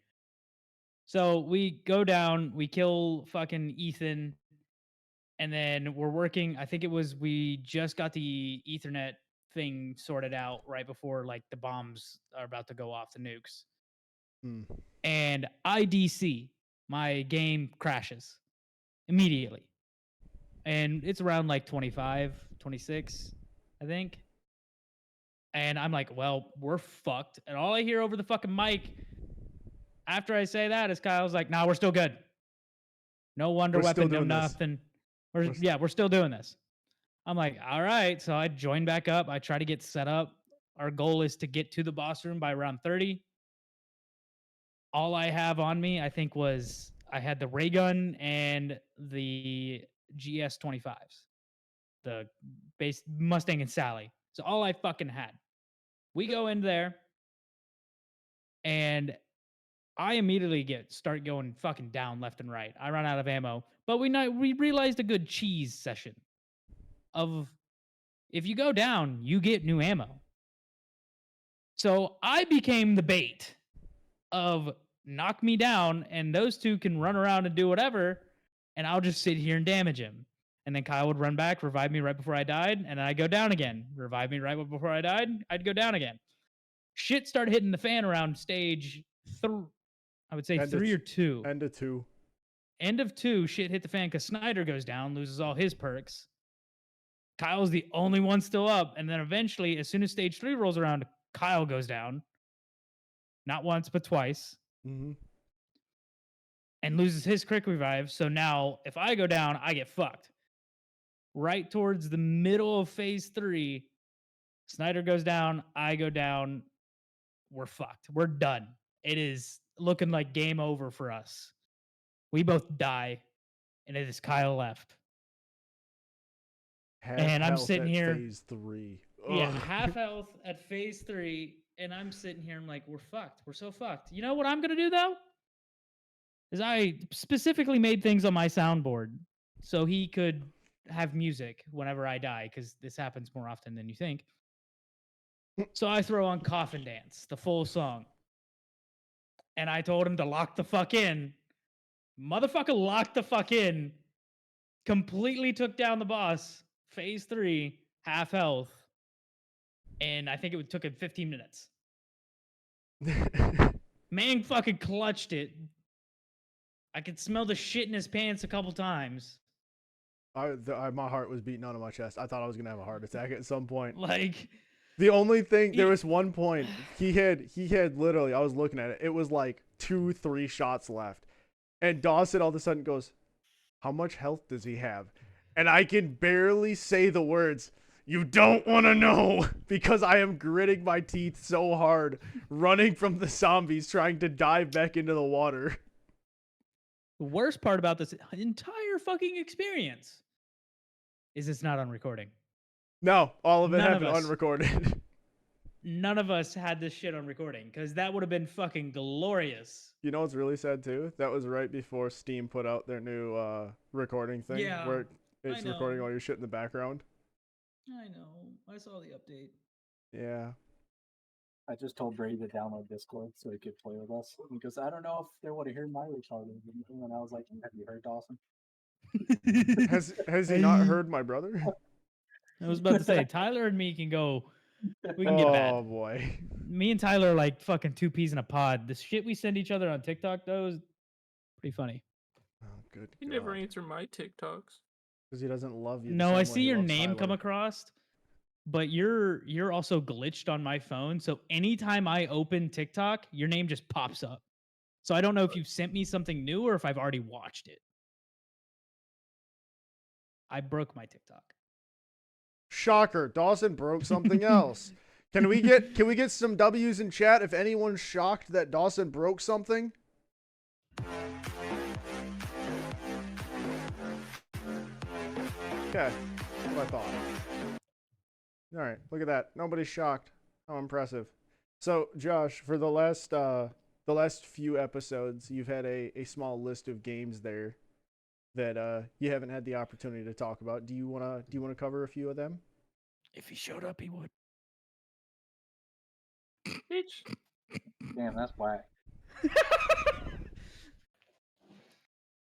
So we go down, we kill fucking Ethan, and then we're working. I think it was we just got the Ethernet thing sorted out right before like the bombs are about to go off, the nukes. Hmm. And IDC, my game crashes immediately. And it's around like 25, 26, I think. And I'm like, well, we're fucked. And all I hear over the fucking mic after I say that is Kyle's like, nah, we're still good. No Wonder We're still Weapon, no doing this. nothing. We're We're still doing this. I'm like, all right. So I join back up. I try to get set up. Our goal is to get to the boss room by around 30. All I have on me, I think, was I had the ray gun and the GS 25s, the base Mustang and Sally. So all I fucking had. We go in there, and I immediately start going fucking down left and right. I run out of ammo, but we realized a good cheese session of if you go down, you get new ammo. So I became the bait of knock me down, and those two can run around and do whatever, and I'll just sit here and damage him. And then Kyle would run back, revive me right before I died, and then I'd go down again. Revive me right before I died, I'd go down again. Shit started hitting the fan around stage I would say End of 3 or 2. End of 2. End of 2, shit hit the fan because Snyder goes down, loses all his perks. Kyle's the only one still up, and then eventually, as soon as stage 3 rolls around, Kyle goes down. Not once, but twice. Mm-hmm. And loses his quick revive. So now, if I go down, I get fucked. Right towards the middle of phase 3, Snyder goes down, I go down. We're fucked. We're done. It is looking like game over for us. We both die, and it is Kyle left. And I'm sitting here. Phase 3. Yeah, Ugh. half health at phase 3, and I'm sitting here. I'm like, we're fucked. We're so fucked. You know what I'm gonna do though? Is I specifically made things on my soundboard so he could have music whenever I die, because this happens more often than you think. So I throw on Coffin Dance, the full song, and I told him to lock the fuck in. Motherfucker locked the fuck in. Completely took down the boss. Phase 3, half health. And I think it took him 15 minutes. Man fucking clutched it. I could smell the shit in his pants a couple times. My heart was beating out of my chest. I thought I was gonna have a heart attack at some point. Like, The only thing, there He- was one point he had literally, I was looking at it. It was like 2-3 shots left, and Dawson all of a sudden goes, "How much health does he have?" And I can barely say the words. You don't want to know, because I am gritting my teeth so hard, running from the zombies, trying to dive back into the water. the worst part about this entire fucking experience is it's not on recording. No, all of it None of happened us. unrecorded. None of us had this shit on recording because that would have been fucking glorious. You know what's really sad too? That was right before Steam put out their new recording thing, Yeah, where it's I recording know. all your shit in the background. I know. I saw the update. Yeah. I just told Brady to download Discord so he could play with us. Because I don't know if they would have heard my retarded. And I was like, have you heard Dawson? Has he not heard my brother? I was about to say, Tyler and me can go. We can get Oh bad. boy. Me and Tyler are like fucking two peas in a pod. The shit we send each other on TikTok, though, is pretty funny. Oh good You god. never answer my TikToks. Because he doesn't love you. the No, same I way see he your loves name come Tyler. across, but you're also glitched on my phone. So anytime I open TikTok, your name just pops up. So I don't know if you've sent me something new or if I've already watched it. I broke my TikTok. Shocker, Dawson broke something else. Can we get some W's in chat if anyone's shocked that Dawson broke something? Okay, that's what I thought. All right, look at that. Nobody's shocked. How impressive. So, Josh, for the last few episodes, you've had a small list of games there that you haven't had the opportunity to talk about. Do you wanna cover a few of them? If he showed up, he would. Bitch. Damn, that's whack.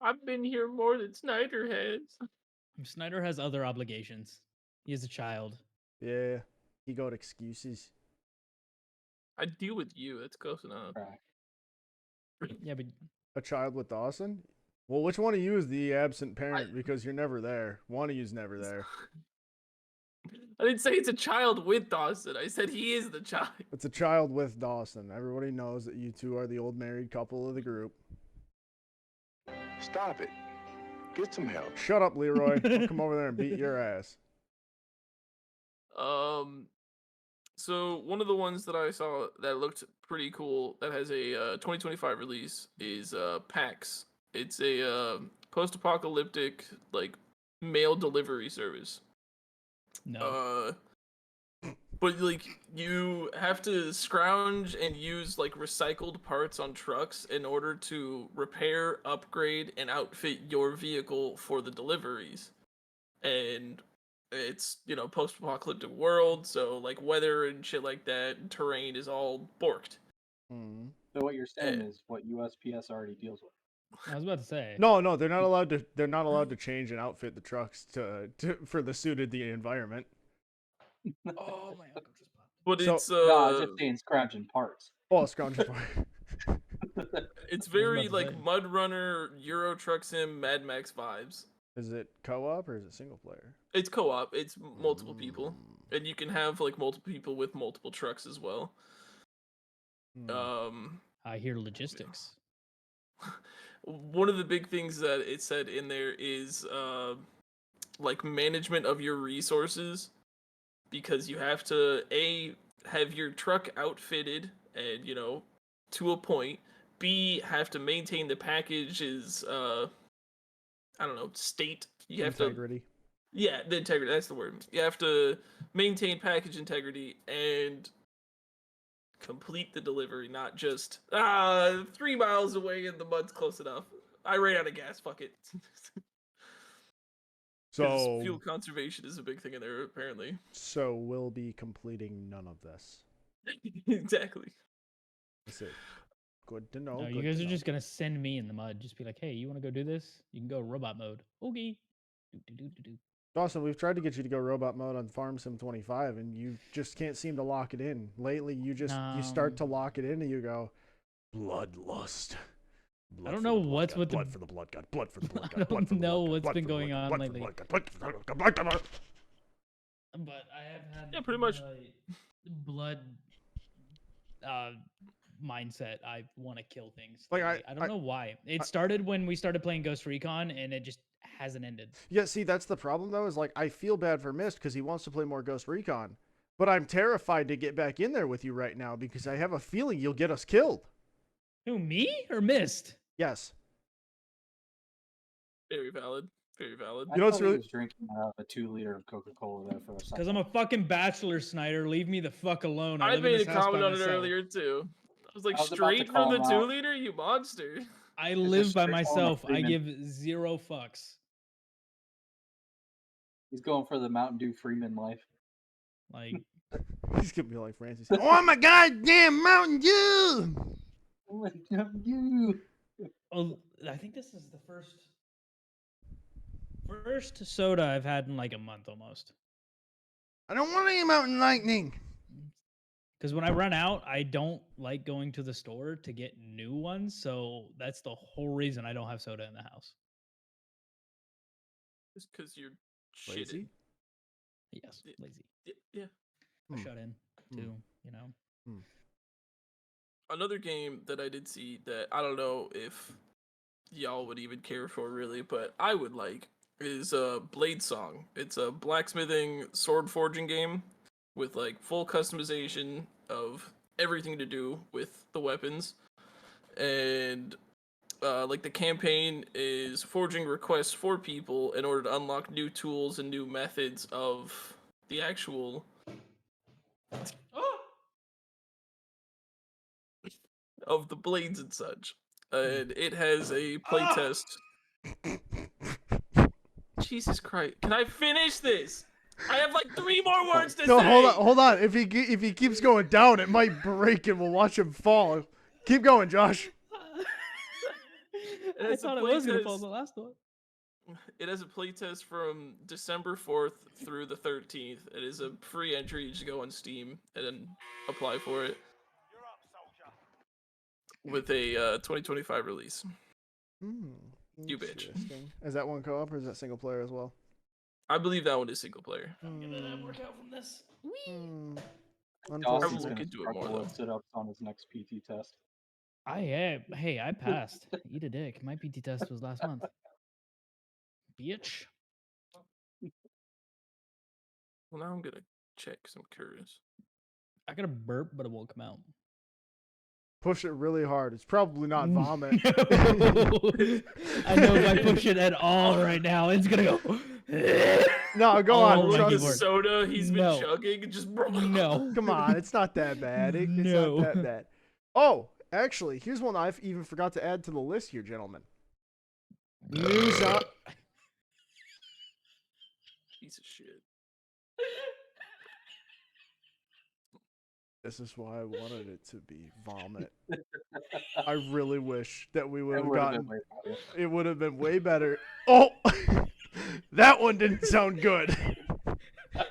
I've been here more than Snyder has. Snyder has other obligations. He is a child. Yeah, he got excuses. I deal with you. That's close enough. Crack. Yeah, but A child with Dawson? Well, which one of you is the absent parent? Because you're never there. One of you's never there. I didn't say it's a child with Dawson. I said he is the child. It's a child with Dawson. Everybody knows that you two are the old married couple of the group. Stop it. Get some help. Shut up, Leroy. I'll come over there and beat your ass. So one of the ones that I saw that looked pretty cool that has a 2025 release is PAX. It's a post-apocalyptic like mail delivery service. no. But like you have to scrounge and use like recycled parts on trucks in order to repair, upgrade, and outfit your vehicle for the deliveries. And it's, you know, post-apocalyptic world, so like weather and shit like that and terrain is all borked. Hmm. So what you're saying is what USPS already deals with. I was about to say. No, they're not allowed to. They're not allowed to change and outfit the trucks for the suited the environment. Oh, my uncle just popped. But So- it's No, I was just saying scrounging parts. Oh, scrounging for. it's about very to like say. Mud Runner, Euro Truck Sim, Mad Max vibes. Is it co-op or is it single player? It's co-op. It's multiple people, and you can have like multiple people with multiple trucks as well. Hmm. I hear logistics. One of the big things that it said in there is like management of your resources, because you have to have your truck outfitted and, you know, to a point. B, have to maintain the package's I don't know, state. You have Integrity. yeah, the integrity, that's the word. You have to maintain package integrity and complete the delivery, not just 3 miles away and the mud's close enough. I ran out of gas, fuck it. 'Cause So fuel conservation is a big thing in there, apparently. So we'll be completing none of this. Exactly. I see. Good to know. No, you good guys to are know. just gonna send me in the mud. Just be like, hey, you want to go do this? You can go robot mode. Okay. Do. Dawson, we've tried to get you to go robot mode on Farm Sim 25, and you just can't seem to lock it in. Lately, you start to lock it in, and you go, bloodlust. I don't know what's with blood for the blood god, blood for the blood god, I blood for don't the know blood god, what's blood been for the going blood on god, blood for the lately. blood god, blood for the blood god, blood for the blood god. But I have had Yeah, pretty much. blood mindset. I want to kill things. Like, lately. I don't know why. It started when we started playing Ghost Recon, and it just hasn't ended. Yeah, see, that's the problem though. Is like I feel bad for Mist because he wants to play more Ghost Recon, but I'm terrified to get back in there with you right now because I have a feeling you'll get us killed. Who, me or Mist? Yes. Very valid. Very valid. I You know what's thought really- he was drinking a 2-liter of Coca-Cola there for a second. Because I'm a fucking bachelor, Snyder. Leave me the fuck alone. I I live in made a this house comment by on it myself. earlier too. I was like, I was about to straight call from the him 2 out. liter, you monster. I It's live just by straight calling myself. him I Freeman. give 0 fucks. He's going for the Mountain Dew Freeman life. Like, He's gonna be like Francis. Oh my goddamn Mountain Dew! You. oh, I think this is the first soda I've had in like a month almost. I don't want any Mountain Lightning. Because when I run out, I don't like going to the store to get new ones. So that's the whole reason I don't have soda in the house. Just because you're Lazy? shitty. Yes, Yeah. lazy. Yeah. I Hmm. shut in too, you know. Another game that I did see that I don't know if y'all would even care for really, but I would like is Blade Song. It's a blacksmithing sword forging game with like full customization of everything to do with the weapons. And like the campaign is forging requests for people in order to unlock new tools and new methods of the actual of the blades and such. And it has a playtest. Jesus Christ! Can I finish this? I have like 3 more words to No, say. hold on. If he keeps going down, it might break, and we'll watch him fall. Keep going, Josh. I has a thought it was gonna playtest. fall in the last one. It has a playtest from December 4th through the 13th. It is a free entry. You just go on Steam and then apply for it with a 2025 release. You bitch. Interesting. Is that one co-op or is that single player as well? I believe that one is single player. I'm gonna work out from this. Dawson's I'll gonna look into it more, struggle with though. sit-ups on his next PT test. Hey, I passed. Eat a dick. My PT test was last month. Bitch. Well, now I'm gonna check because I'm curious. I got a burp, but it won't come out. Push it really hard. It's probably not vomit. No. I know if I push it at all right now, it's gonna go. No, go Oh on. my All of the Trust. keyboard. soda he's been No. chugging just No. Come on, it's not that bad. It's No. not that bad. Oh, actually, here's one I've even forgot to add to the list here, gentlemen. News on. Piece of shit. This is why I wanted it to be vomit. I really wish that we would That have would've gotten. been way better. It would have been way better. Oh, that one didn't sound good.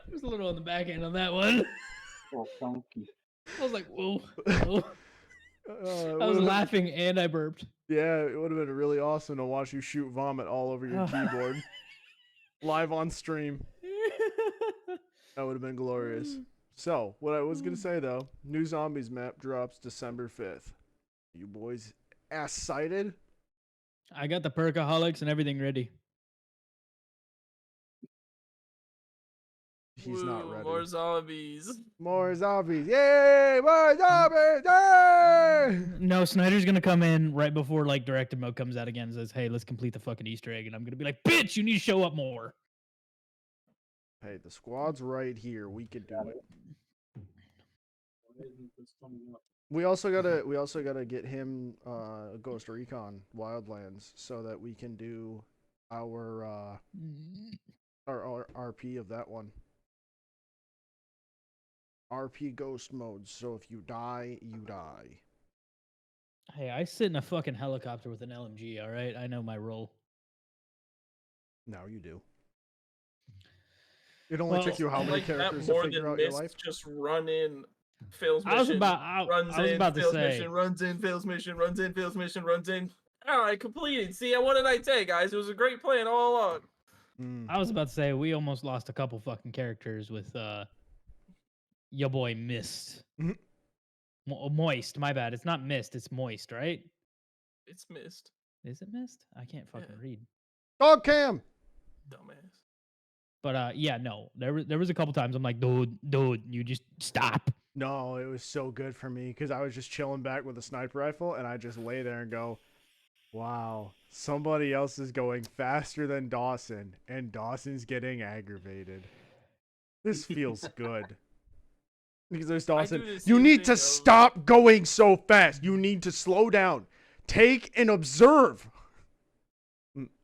There's a little on the back end on that one. Oh, funky. I was like, whoa. whoa. I was laughing and I burped. Yeah, it would have been really awesome to watch you shoot vomit all over your keyboard, live on stream. That would have been glorious. So, what I was gonna say though, new zombies map drops December 5th. You boys ass sighted? I got the perkaholics and everything ready. He's not Woo, ready. More zombies. More zombies. Yay! More zombies! Yay! No, Snyder's gonna come in right before like directive mode comes out again and says, hey, let's complete the fucking Easter egg. And I'm gonna be like, bitch, you need to show up more. Hey, the squad's right here. We could do it. We also gotta get him Ghost Recon Wildlands so that we can do our RP of that one. RP ghost modes. So if you die, you die. Hey, I sit in a fucking helicopter with an LMG. All right, I know my role. No, you do. It only Well, took you how I many like that characters to more figure than out your Mist. life? Just run in, fails I was mission, about runs I was in, about to fails say mission, runs in, fails mission, runs in, fails mission, runs in. All right, completed. See, what did I say, guys? It was a great plan all along. Mm. I was about to say we almost lost a couple fucking characters with your boy Mist. Mhm. Moist, my bad. It's not Mist, it's Moist, right? It's Mist, Is it Mist? I can't fucking Yeah. read. Dog cam. dumbass. But yeah, no. There was a couple times I'm like, dude, you just stop. No, it was so good for me because I was just chilling back with a sniper rifle and I just lay there and go, wow, somebody else is going faster than Dawson and Dawson's getting aggravated. This feels good. Because there's Dawson. do the You same need thing to of- stop going so fast. You need to slow down. Take and observe.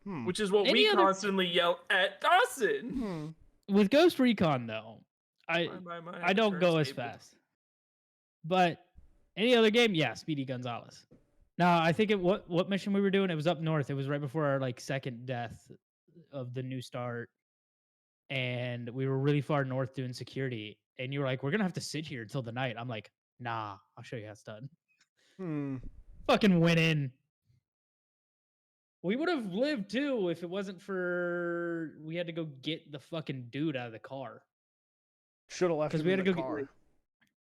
Hmm. Which is what Any we other- constantly yell at Dawson. Hmm. With Ghost Recon though, I don't go as fast. But any other game, yeah, Speedy Gonzalez. Now I think what mission we were doing, it was up north. It was right before our like second death of the new start. And we were really far north doing security. And you were like, we're gonna have to sit here until the night. I'm like, nah, I'll show you how it's done. Hmm. Fucking went in. We would have lived too if it wasn't for we had to go get the fucking dude out of the car. Should have left 'Cause him we in had the to go get- car.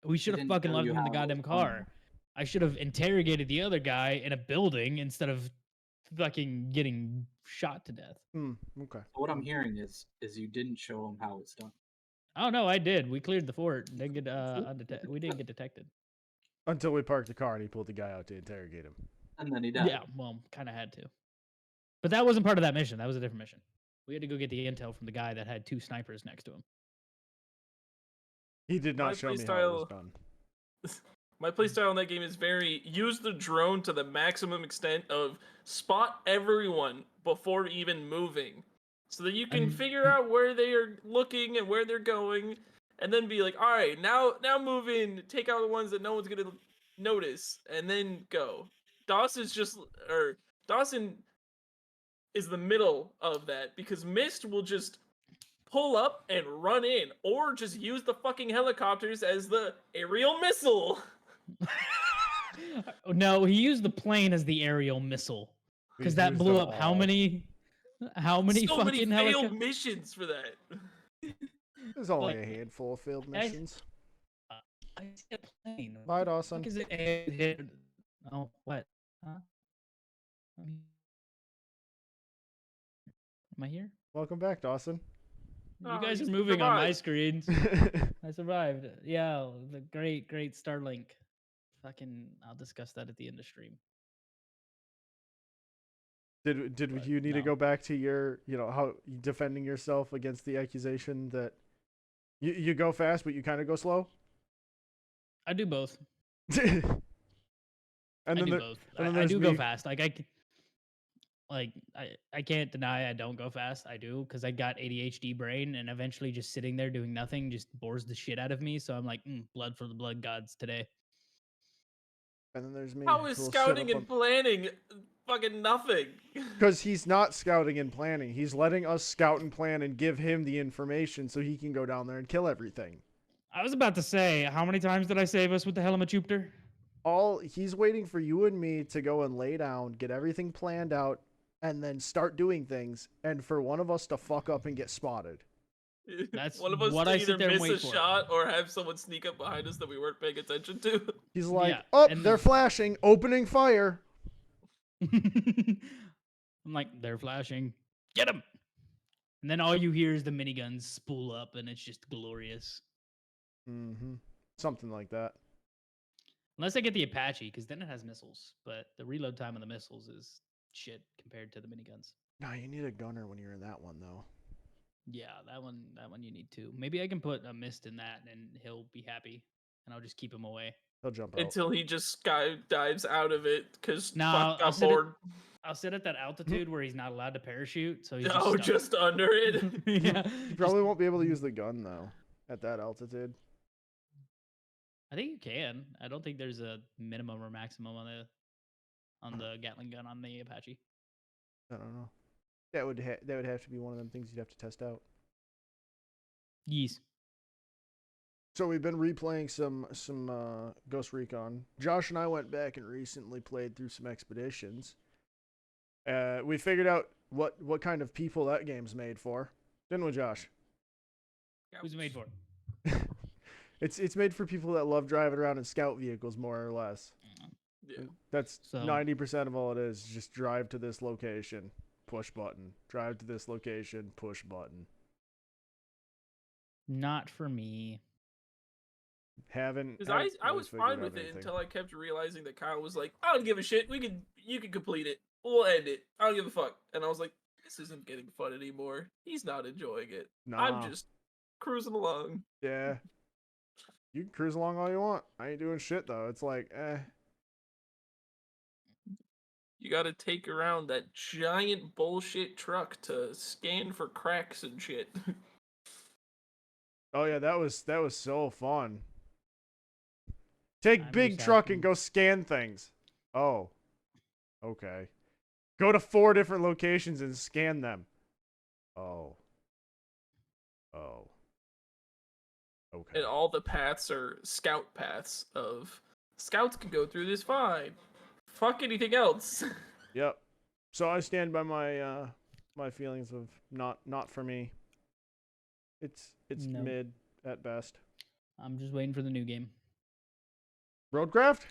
We should have didn't fucking tell left you him in the how it was goddamn done. car. I should have interrogated the other guy in a building instead of fucking getting shot to death. Hmm. Okay. What I'm hearing is you didn't show him how it's done. Oh no, I did. We cleared the fort. Didn't get we didn't get detected. Until we parked the car and he pulled the guy out to interrogate him. And then he died. Yeah, well, kind of had to. But that wasn't part of that mission. That was a different mission. We had to go get the intel from the guy that had two snipers next to him. He did My not show me how it was playstyle- done. My playstyle in that game is very use the drone to the maximum extent of spot everyone before even moving, so that you can And- figure out where they are looking and where they're going, and then be like, all right, now move in, take out the ones that no one's gonna notice, and then go. Dawson is the middle of that because Mist will just pull up and run in, or just use the fucking helicopters as the aerial missile. No, he used the plane as the aerial missile We because that used blew them up how all. many So many fucking failed helicopters? missions for that. There's only Like- a handful of failed I- missions. I see a plane. Bye, What the Dawson. fuck is it? Oh, what? Huh? Am I here? Welcome back, Dawson. You Oh, guys you are moving on my survived. screens. I survived. Yeah, the great Starlink. Fucking, I'll discuss that at the end of stream. Did But you need to no. go back to your, how defending yourself against the accusation that you go fast but you kind of go slow? I do both. And I then do there- both. and then I there's do go me. fast. I can't deny I don't go fast. I do because I got ADHD brain, and eventually just sitting there doing nothing just bores the shit out of me. So I'm like, blood for the blood gods today. and then there's me. How is scouting and planning fucking nothing? Because he's not scouting and planning. He's letting us scout and plan and give him the information so he can go down there and kill everything. I was about to say, how many times did I save us with the Helmachupter? He's waiting for you and me to go and lay down, get everything planned out, and then start doing things, and for one of us to fuck up and get spotted. That's one of us what to I either sit there and miss a wait for. shot or have someone sneak up behind us that we weren't paying attention to. He's like, Yeah, oh, and they're then- flashing, opening fire. I'm like, they're flashing. Get them! And then all you hear is the miniguns spool up, and it's just glorious. Mm-hmm. Something like that. Unless I get the Apache, because then it has missiles. But the reload time on the missiles is shit compared to the miniguns. No, you need a gunner when you're in that one, though. Yeah, that one you need to. Maybe I can put a mist in that, and he'll be happy, and I'll just keep him away. He'll jump out. Until he just sky dives out of it because No, fuck I'll got sit it- bored. I'll sit at that altitude where he's not allowed to parachute, so he's Oh, just, just under it. stuck. Yeah. You probably won't be able to use the gun, though, at that altitude. I think you can. I don't think there's a minimum or maximum on the on the Gatling gun on the Apache. I don't know. That would have to be one of them things you'd have to test out. Yes. So we've been replaying some Ghost Recon. Josh and I went back and recently played through some expeditions. We figured out what kind of people that game's made for, didn't we, Josh? Who's it made for? It's made for people that love driving around in scout vehicles, more or less. Yeah. That's So- 90% of all it is. Just drive to this location, push button. Drive to this location, push button. Not for me. Haven't Because haven't I really was figured fine out with it anything. until I kept realizing that Kyle was like, I don't give a shit. You can complete it. We'll end it. I don't give a fuck. And I was like, this isn't getting fun anymore. He's not enjoying it. I'm Nah. just cruising along. Yeah. You can cruise along all you want. I ain't doing shit though. It's like, You gotta take around that giant bullshit truck to scan for cracks and shit. oh yeah, that was so fun. Take I'm big just truck asking- and go scan things. Oh. Okay. Go to 4 different locations and scan them. Oh. Oh. Okay. And all the paths are scout paths of scouts can go through this fine. Fuck anything else. Yep. So I stand by my my feelings of not for me. It's No. mid at best. I'm just waiting for the new game. Roadcraft?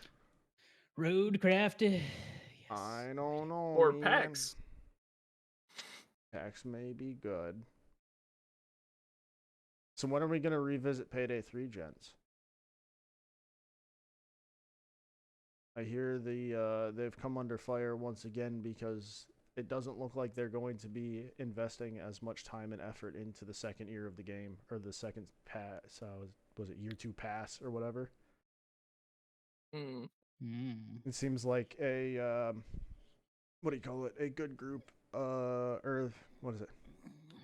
Roadcraft. Yes. I don't know. Or man. PAX. PAX may be good. So when are we gonna revisit Payday 3, gents? I hear they've come under fire once again because it doesn't look like they're going to be investing as much time and effort into the second year of the game, or the second pass. Was it year 2 pass or whatever? Hmm. It seems like a what do you call it? A good group. Or what is it?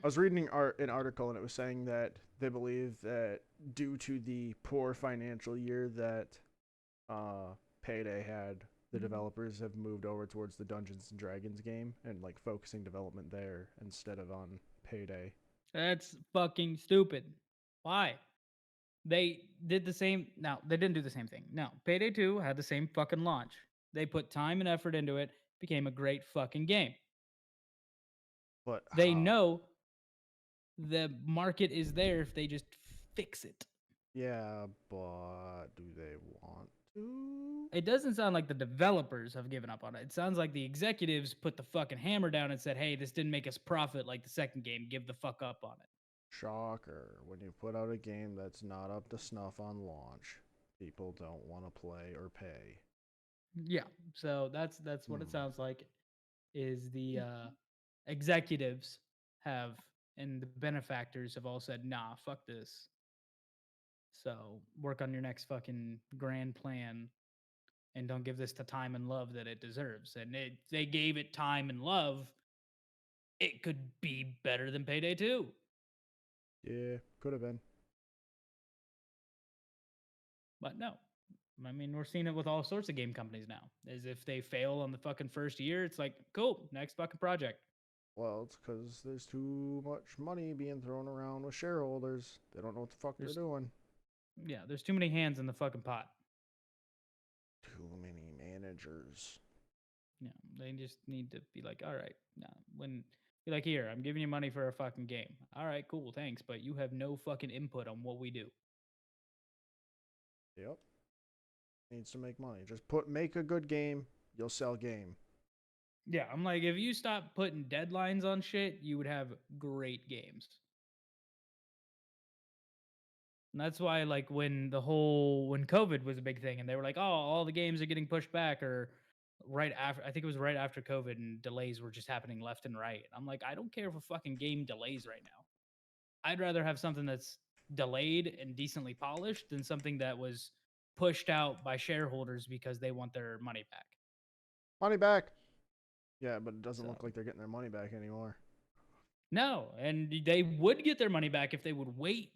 I was reading an article and it was saying that they believe that due to the poor financial year that Payday had, the developers have moved over towards the Dungeons and Dragons game and like focusing development there instead of on Payday. That's fucking stupid. Why? They did the same. No, they didn't do the same thing. No, Payday 2 had the same fucking launch. They put time and effort into it, became a great fucking game. But They how- know the market is there if they just fix it. Yeah, but do they want to? It doesn't sound like the developers have given up on it. It sounds like the executives put the fucking hammer down and said, hey, this didn't make us profit like the second game. Give the fuck up on it. Shocker. When you put out a game that's not up to snuff on launch, people don't want to play or pay. Yeah. So that's what it sounds like is the executives have and the benefactors have all said, nah, fuck this. So work on your next fucking grand plan and don't give this the time and love that it deserves. And they gave it time and love. It could be better than Payday 2. Yeah, could have been. But no. I mean, we're seeing it with all sorts of game companies now. As if they fail on the fucking first year, it's like, cool, next fucking project. Well, it's because there's too much money being thrown around with shareholders. They don't know what the fuck There's- they're doing. Yeah, there's too many hands in the fucking pot. Too many managers. Yeah, they just need to be like, all right, nah, when be like, here, I'm giving you money for a fucking game. All right, cool, thanks, but you have no fucking input on what we do. Yep. Needs to make money. Just make a good game, you'll sell game. Yeah, I'm like, if you stop putting deadlines on shit, you would have great games. And that's why, like, when COVID was a big thing, and they were like, oh, all the games are getting pushed back, or right after, I think it was right after COVID, and delays were just happening left and right. I'm like, I don't care if a fucking game delays right now. I'd rather have something that's delayed and decently polished than something that was pushed out by shareholders because they want their money back. Money back. Yeah, but it doesn't look So- like they're getting their money back anymore. No, and they would get their money back if they would wait,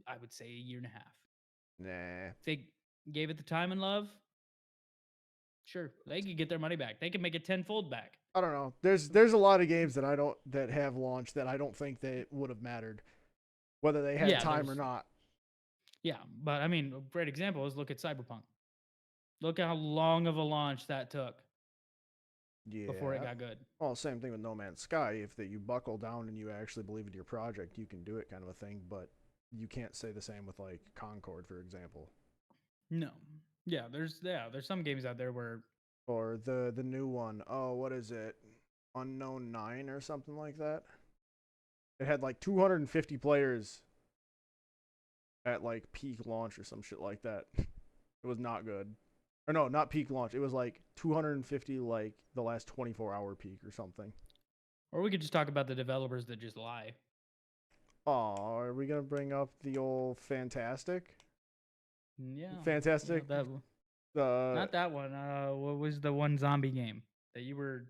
I would say, a year and a half. Nah. If they gave it the time and love, Sure, they could get their money back. They can make it tenfold back. I don't know. There's a lot of games that have launched that I don't think they would have mattered, whether they had Yeah, time or there's- not. Yeah, but I mean, a great example is look at Cyberpunk. Look at how long of a launch that took Yeah. before it got good. Well, same thing with No Man's Sky. If that you buckle down and you actually believe in your project, you can do it, kind of a thing. But you can't say the same with like Concord, for example, No. Yeah, there's some games out there where or the new one. Oh, what is it? Unknown 9 or something like that. It had like 250 players at like peak launch or some shit like that. It was not good. Or no, not peak launch. It was like 250 like the last 24-hour peak or something. or we could just talk about the developers that just lie. Oh, are we gonna bring up the old Fantastic? Yeah. Fantastic. That, not that one. What was the one zombie game that you were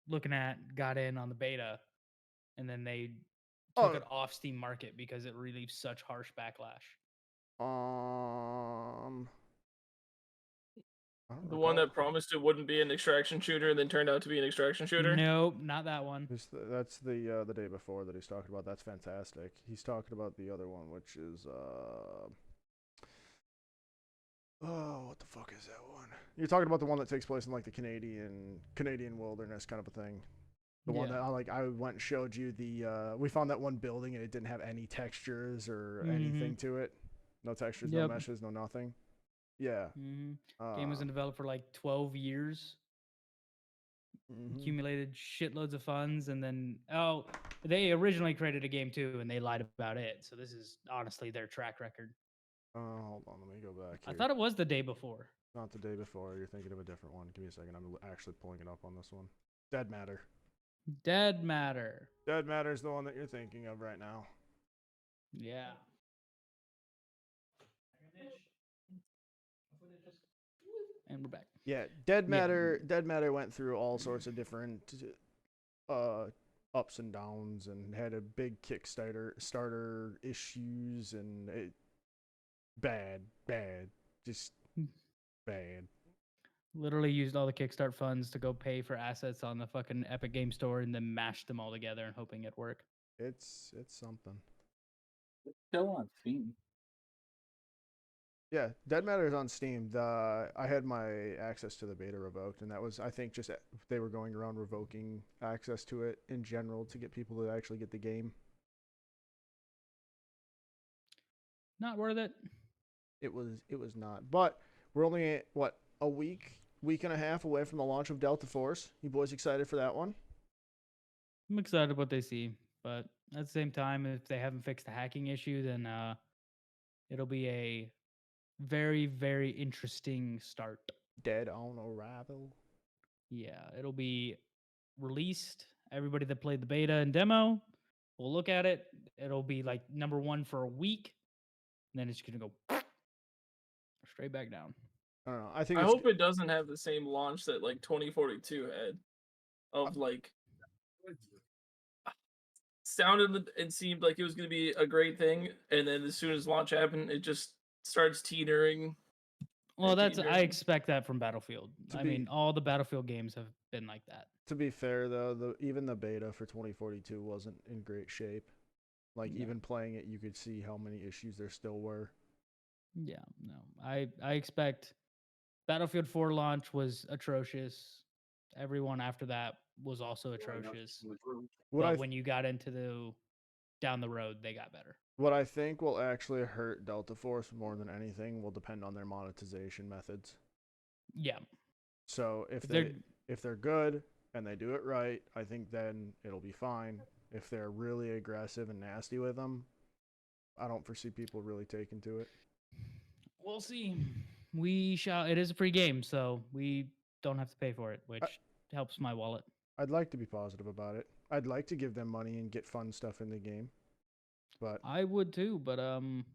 looking at, got in on the beta, and then they took Oh. it off Steam Market because it received such harsh backlash. I don't The one recall. that promised it wouldn't be an extraction shooter and then turned out to be an extraction shooter. Nope, not that one. That's the day before that he's talking about. That's Fantastic. He's talking about the other one, which is oh, what the fuck is that one? You're talking about the one that takes place in like the Canadian wilderness kind of a thing. The one that I went and showed you the we found that one building and it didn't have any textures or anything to it. No textures, no Yep. meshes, no nothing. Yeah. Game was in development for like 12 years. Accumulated shitloads of funds, and then they originally created a game too, and they lied about it. So this is honestly their track record. Hold on, let me go back here. I thought it was the day before. Not the day before. You're thinking of a different one. Give me a second. I'm actually pulling it up on this one. Dead Matter. Dead Matter. Dead Matter is the one that you're thinking of right now. Yeah. And we're back. Yeah, Dead Matter went through all sorts of different ups and downs and had a big starter issues and bad, just bad. Literally used all the Kickstart funds to go pay for assets on the fucking Epic Game Store and then mashed them all together and hoping it'd work. It's something. It's still on Steam. Yeah, Dead Matter is on Steam. I had my access to the beta revoked, and that was, I think, just they were going around revoking access to it in general to get people to actually get the game. Not worth it. It was not. But we're only a week and a half away from the launch of Delta Force. You boys excited for that one? I'm excited what they see, but at the same time, if they haven't fixed the hacking issue, then it'll be a very, very interesting start. Dead on arrival. Yeah, it'll be released. Everybody that played the beta and demo will look at it. It'll be like #1 for a week, and then it's gonna go straight back down. I don't know. I think I hope it doesn't have the same launch that like 2042 had, of like sounded and seemed like it was going to be a great thing, and then as soon as launch happened, it just starts teetering. Well, I teetering. expect that from Battlefield. I mean, all the Battlefield games have been like that. To be fair, though, even the beta for 2042 wasn't in great shape. Like, even playing it, you could see how many issues there still were. Yeah, no. I expect Battlefield 4 launch was atrocious. Everyone after that was also atrocious. But when you got into down the road, they got better. What I think will actually hurt Delta Force more than anything will depend on their monetization methods. Yeah. So if they're good and they do it right, I think then it'll be fine. If they're really aggressive and nasty with them, I don't foresee people really taking to it. We'll see. We shall. It is a free game, so we don't have to pay for it, which helps my wallet. I'd like to be positive about it. I'd like to give them money and get fun stuff in the game. But I would too, but I'm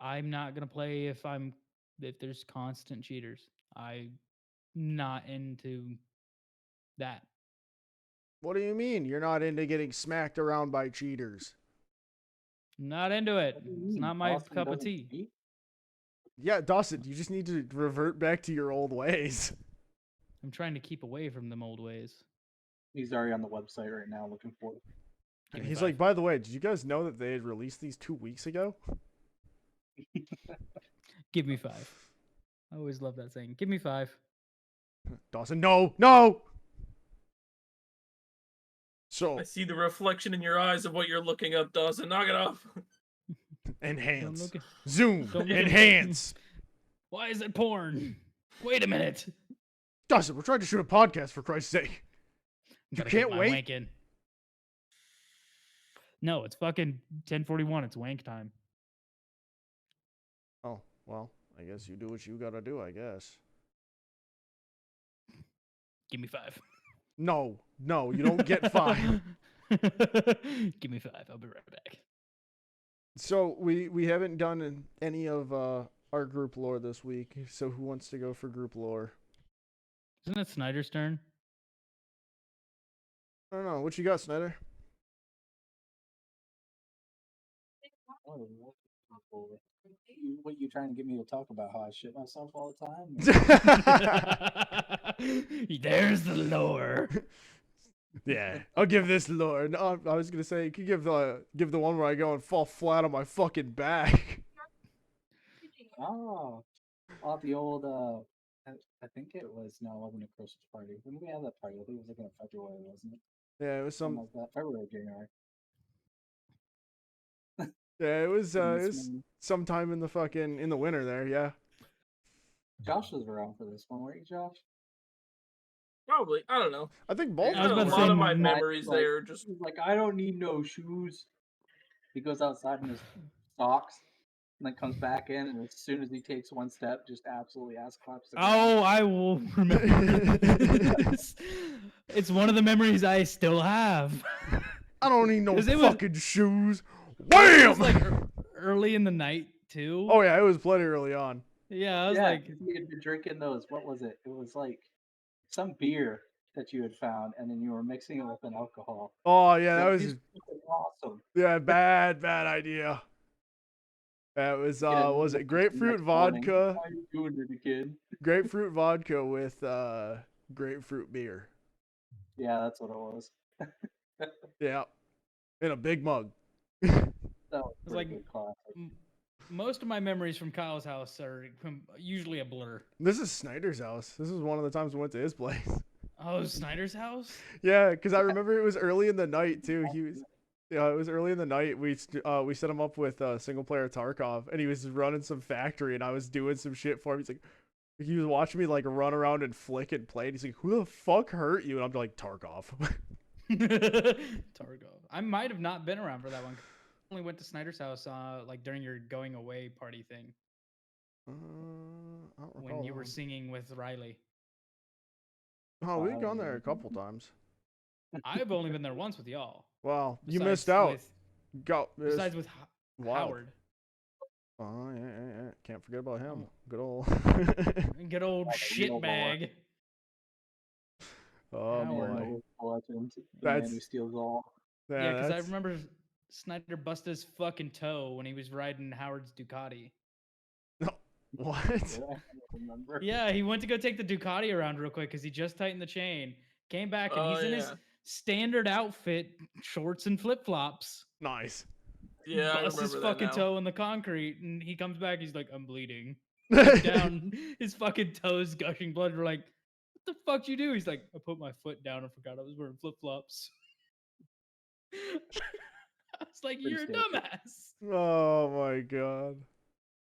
not gonna play if there's constant cheaters. I'm not into that. What do you mean? You're not into getting smacked around by cheaters? Not into it. It's not my cup of tea. Yeah, Dawson, you just need to revert back to your old ways. I'm trying to keep away from them old ways. He's already on the website right now looking for it. Give me He's 5. like, by the way, did you guys know that they had released these 2 weeks ago? Give me 5. I always love that saying. Give me 5. Dawson, no, no. So I see the reflection in your eyes of what you're looking up, Dawson. Knock it off. Don't enhance, look at- zoom, don't look at me. enhance. Why is it porn? Wait a minute. Dawson, we're trying to shoot a podcast for Christ's sake. You Gotta get can't my wait. Wank in. No, it's fucking 10:41. It's wank time. Oh well, I guess you do what you gotta do. I guess. Give me 5. No, no, you don't get 5. Give me 5. I'll be right back. So we haven't done any of our group lore this week. So who wants to go for group lore? Isn't it Snyder's turn? I don't know. What you got, Snyder? What you trying to get me to talk about? How I shit myself all the time? There's the lore. Yeah, I'll give this lore. No, I was gonna say you could give the one where I go and fall flat on my fucking back. Oh, the old I think it was no, it wasn't a Christmas party. When did we have that party? I think it was like in February, wasn't it? Yeah, it was Something some. like that. February, January. Yeah, it was Goodness me. sometime in the winter there. Yeah. Josh was around for this one, weren't you, Josh? Probably. I don't know. I think both. I was A about to lot say of my m- memories like- there are just He's like, I don't need no shoes. He goes outside in his socks and then comes back in, and as soon as he takes one step, just absolutely ass claps the ground. Oh, I will remember this. It's one of the memories I still have. I don't need no 'Cause it was- fucking shoes. It Wham! was like early in the night too. Oh yeah, it was plenty early on. Yeah, I was yeah, like, 'cause he had been drinking those. What was it? It was like some beer that you had found, and then you were mixing it with an alcohol. Oh yeah, that Like, was these fucking awesome. bad idea. That was Yeah, and was then it the grapefruit next morning, vodka? How you doing, to the kid? Grapefruit vodka with grapefruit beer. Yeah, that's what it was. Yeah, in a big mug. That was It's pretty like- good classic. most of my memories from Kyle's house are usually a blur. This is Snyder's house. This is one of the times we went to his place. Oh, Snyder's house? Yeah, because I remember it was early in the night too. Yeah, it was early in the night. We set him up with single player Tarkov, and he was running some factory, and I was doing some shit for him. He's like, he was watching me like run around and flick and play. And he's like, "Who the fuck hurt you?" And I'm like, "Tarkov." Targo. I might have not been around for that one. I only went to Snyder's house like during your going away party thing I don't when recall you that were one. singing with Riley. Oh, we've gone there a couple times. I've only been there once with y'all. Wow, you besides missed out. with- Go. Besides with wild. Howard. Oh yeah. Can't forget about him. Good old. Good old Like a real shitbag. Oh Howard. boy. Legend, the man who That's- steals all. Yeah, because I that's- remember Snyder busted his fucking toe when he was riding Howard's Ducati. What? Yeah, I don't remember. Yeah, he went to go take the Ducati around real quick because he just tightened the chain. Came back and he's in his standard outfit, shorts and flip flops. Nice. yeah. I Busts his remember that fucking now. toe in the concrete, and he comes back. He's like, "I'm bleeding." Deep down, his fucking toes gushing blood. We're like, "What the fuck you do?" He's like, "I put my foot down and forgot I was wearing flip flops." I was like, Pretty "You're a stupid. dumbass." Oh my god.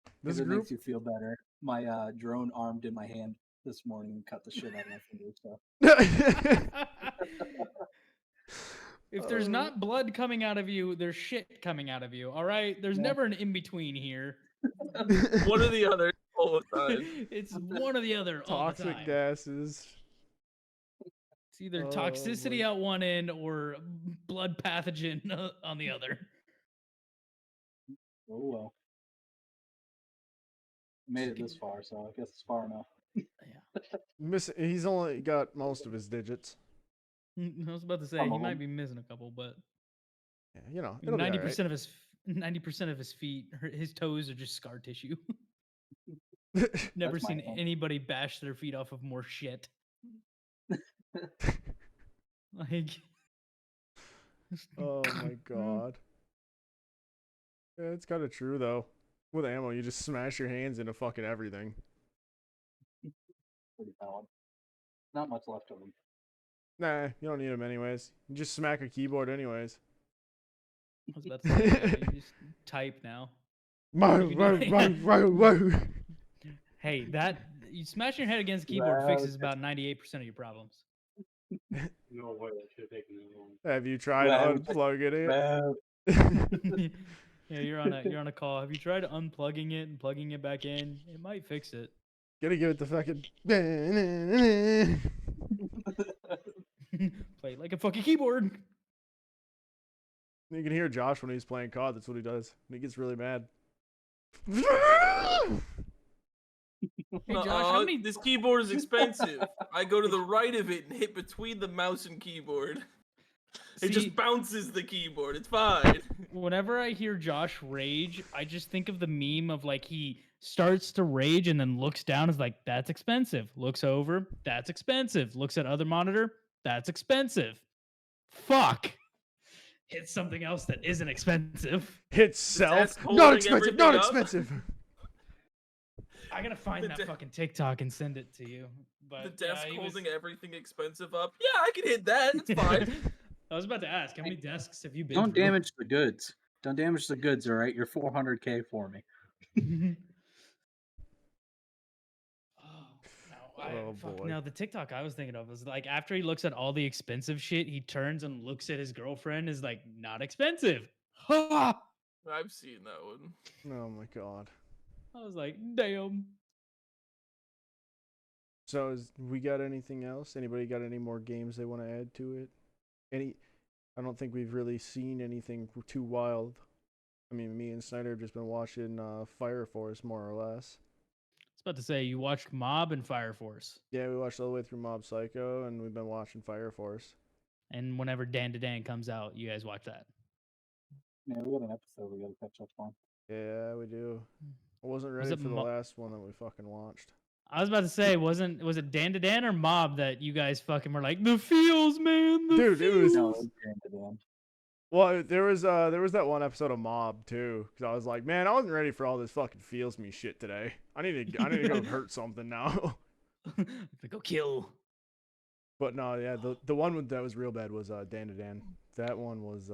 If This it group. makes you feel better, my drone armed in my hand this morning and cut the shit out of my finger. So If there's Uh. not blood coming out of you, there's shit coming out of you. All right, there's Yeah. never an in between here. One or the other all the time. It's one or the other all the Toxic time. gases. It's either Oh, toxicity boy. out one end or blood pathogen on the other. oh well. Made Just it this far, so I guess it's far enough. He's only got most of his digits. I was about to say Some he of might 'em. be missing a couple, but Yeah, you know, it'll be 90% alright. of his 90% of his feet, his toes are just scar tissue. Never That's my seen home. anybody bash their feet off of more shit. Like, Oh my god. Yeah, it's kind of true though. With ammo, you just smash your hands into fucking everything. Pretty valid. Not much left of them. Nah, you don't need them anyways. You just smack a keyboard anyways. I was about to say, yeah, you just type now. Whoa, can whoa, do- whoa, whoa, whoa. Hey, that you smashing your head against the keyboard fixes about 98% of your problems. No way, that should have taken that long. Have you tried Wow. unplugging it? Wow. Yeah, you're on a call. Have you tried unplugging it and plugging it back in? It might fix it. Gotta give it the fucking. Play it like a fucking keyboard. You can hear Josh when he's playing COD. That's what he does. He gets really mad. Hey Josh, how many? This keyboard is expensive. I go to the right of it and hit between the mouse and keyboard. It See, just bounces the keyboard. It's fine. whenever I hear Josh rage, I just think of the meme of like he starts to rage and then looks down, is like, that's expensive. Looks over, that's expensive. Looks at other monitor, that's expensive. Fuck. Hit something else that isn't expensive. Hit desk self. holding Not expensive. Not everything up. expensive. I gotta find The that de- fucking TikTok and send it to you. But The desk he was- holding everything expensive up. Yeah, I can hit that. It's fine. I was about to ask, how many desks have you been Don't through? damage the goods. Don't damage the goods, all right? You're 400K for me. Oh, boy. No, the TikTok I was thinking of was like after he looks at all the expensive shit, he turns and looks at his girlfriend, is like, not expensive. I I've seen that one. Oh my god. was like, damn. So, we got anything else? Anybody got any more games they want to add to it? I don't think we've really seen anything too wild. I mean, me and Snyder have just been watching Fire Force more or less. I was about to say, you watched Mob and Fire Force. Yeah, we watched all the way through Mob Psycho, and we've been watching Fire Force. And whenever Dan to Dan comes out, you guys watch that. Yeah, we got an episode we gotta catch up on. Yeah, we do. I wasn't Was ready it for the Mo- last one that we fucking watched. I was about to say, was it Dan to Dan or Mob that you guys fucking were like, the feels, man, the Dude, it was- feels. No, it's granted them. Well, there was that one episode of Mob too, because I was like, man, I wasn't ready for all this fucking feels me shit today. I need to go hurt something now. Go kill. But no, yeah, the one that was real bad was Dan to Dan. That one was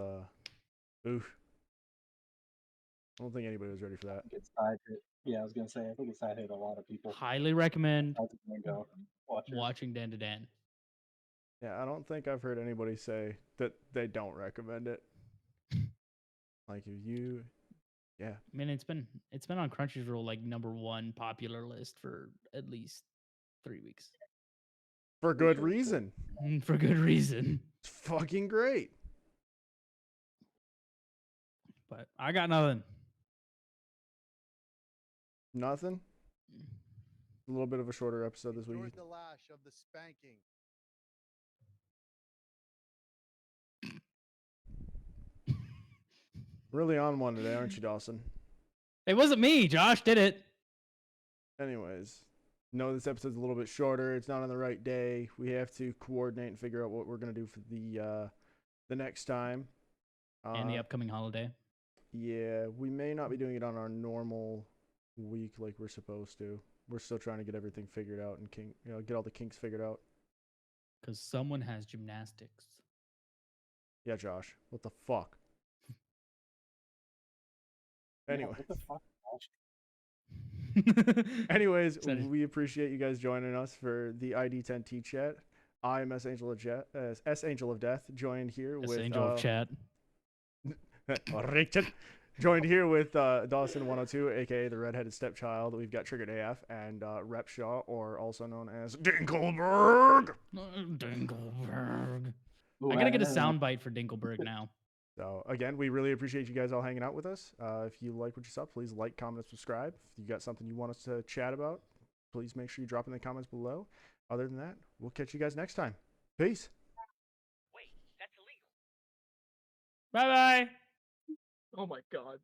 oof. I don't think anybody was ready for that. It's side hit. Yeah, I was gonna say, I think it's side hit a lot of people. Highly recommend How's it gonna go? Watch it. watching Dan to Dan. Yeah, I don't think I've heard anybody say that they don't recommend it. Like if you, yeah, I mean, it's been on Crunchyroll like #1 popular list for at least 3 weeks. for good reason. For good reason. It's fucking great. But I got nothing. Nothing. A little bit of a shorter episode this week. Endured the lash of the spanking. Really on one today, aren't you, Dawson? It wasn't me. Josh did it. Anyways, no, this episode's a little bit shorter. It's not on the right day. We have to coordinate and figure out what we're gonna do for the next time. And the upcoming holiday. Yeah, we may not be doing it on our normal week like we're supposed to. We're still trying to get everything figured out and get all the kinks figured out. Because someone has gymnastics. Yeah, Josh. What the fuck? Anyway. What the fuck? Anyways, Excited. we appreciate you guys joining us for the ID10T chat. I am S Angel of Death, joined here This with angel of chat. Richard, joined here with Dawson 102, aka the redheaded stepchild. We've got Triggered AF and Repshaw, or also known as Dinkelberg. Dinkelberg. I gotta get a soundbite for Dinkelberg now. So again, we really appreciate you guys all hanging out with us. If you like what you saw, please like, comment, and subscribe. If you got something you want us to chat about, please make sure you drop in the comments below. Other than that, we'll catch you guys next time. Peace. Bye bye. Oh my god.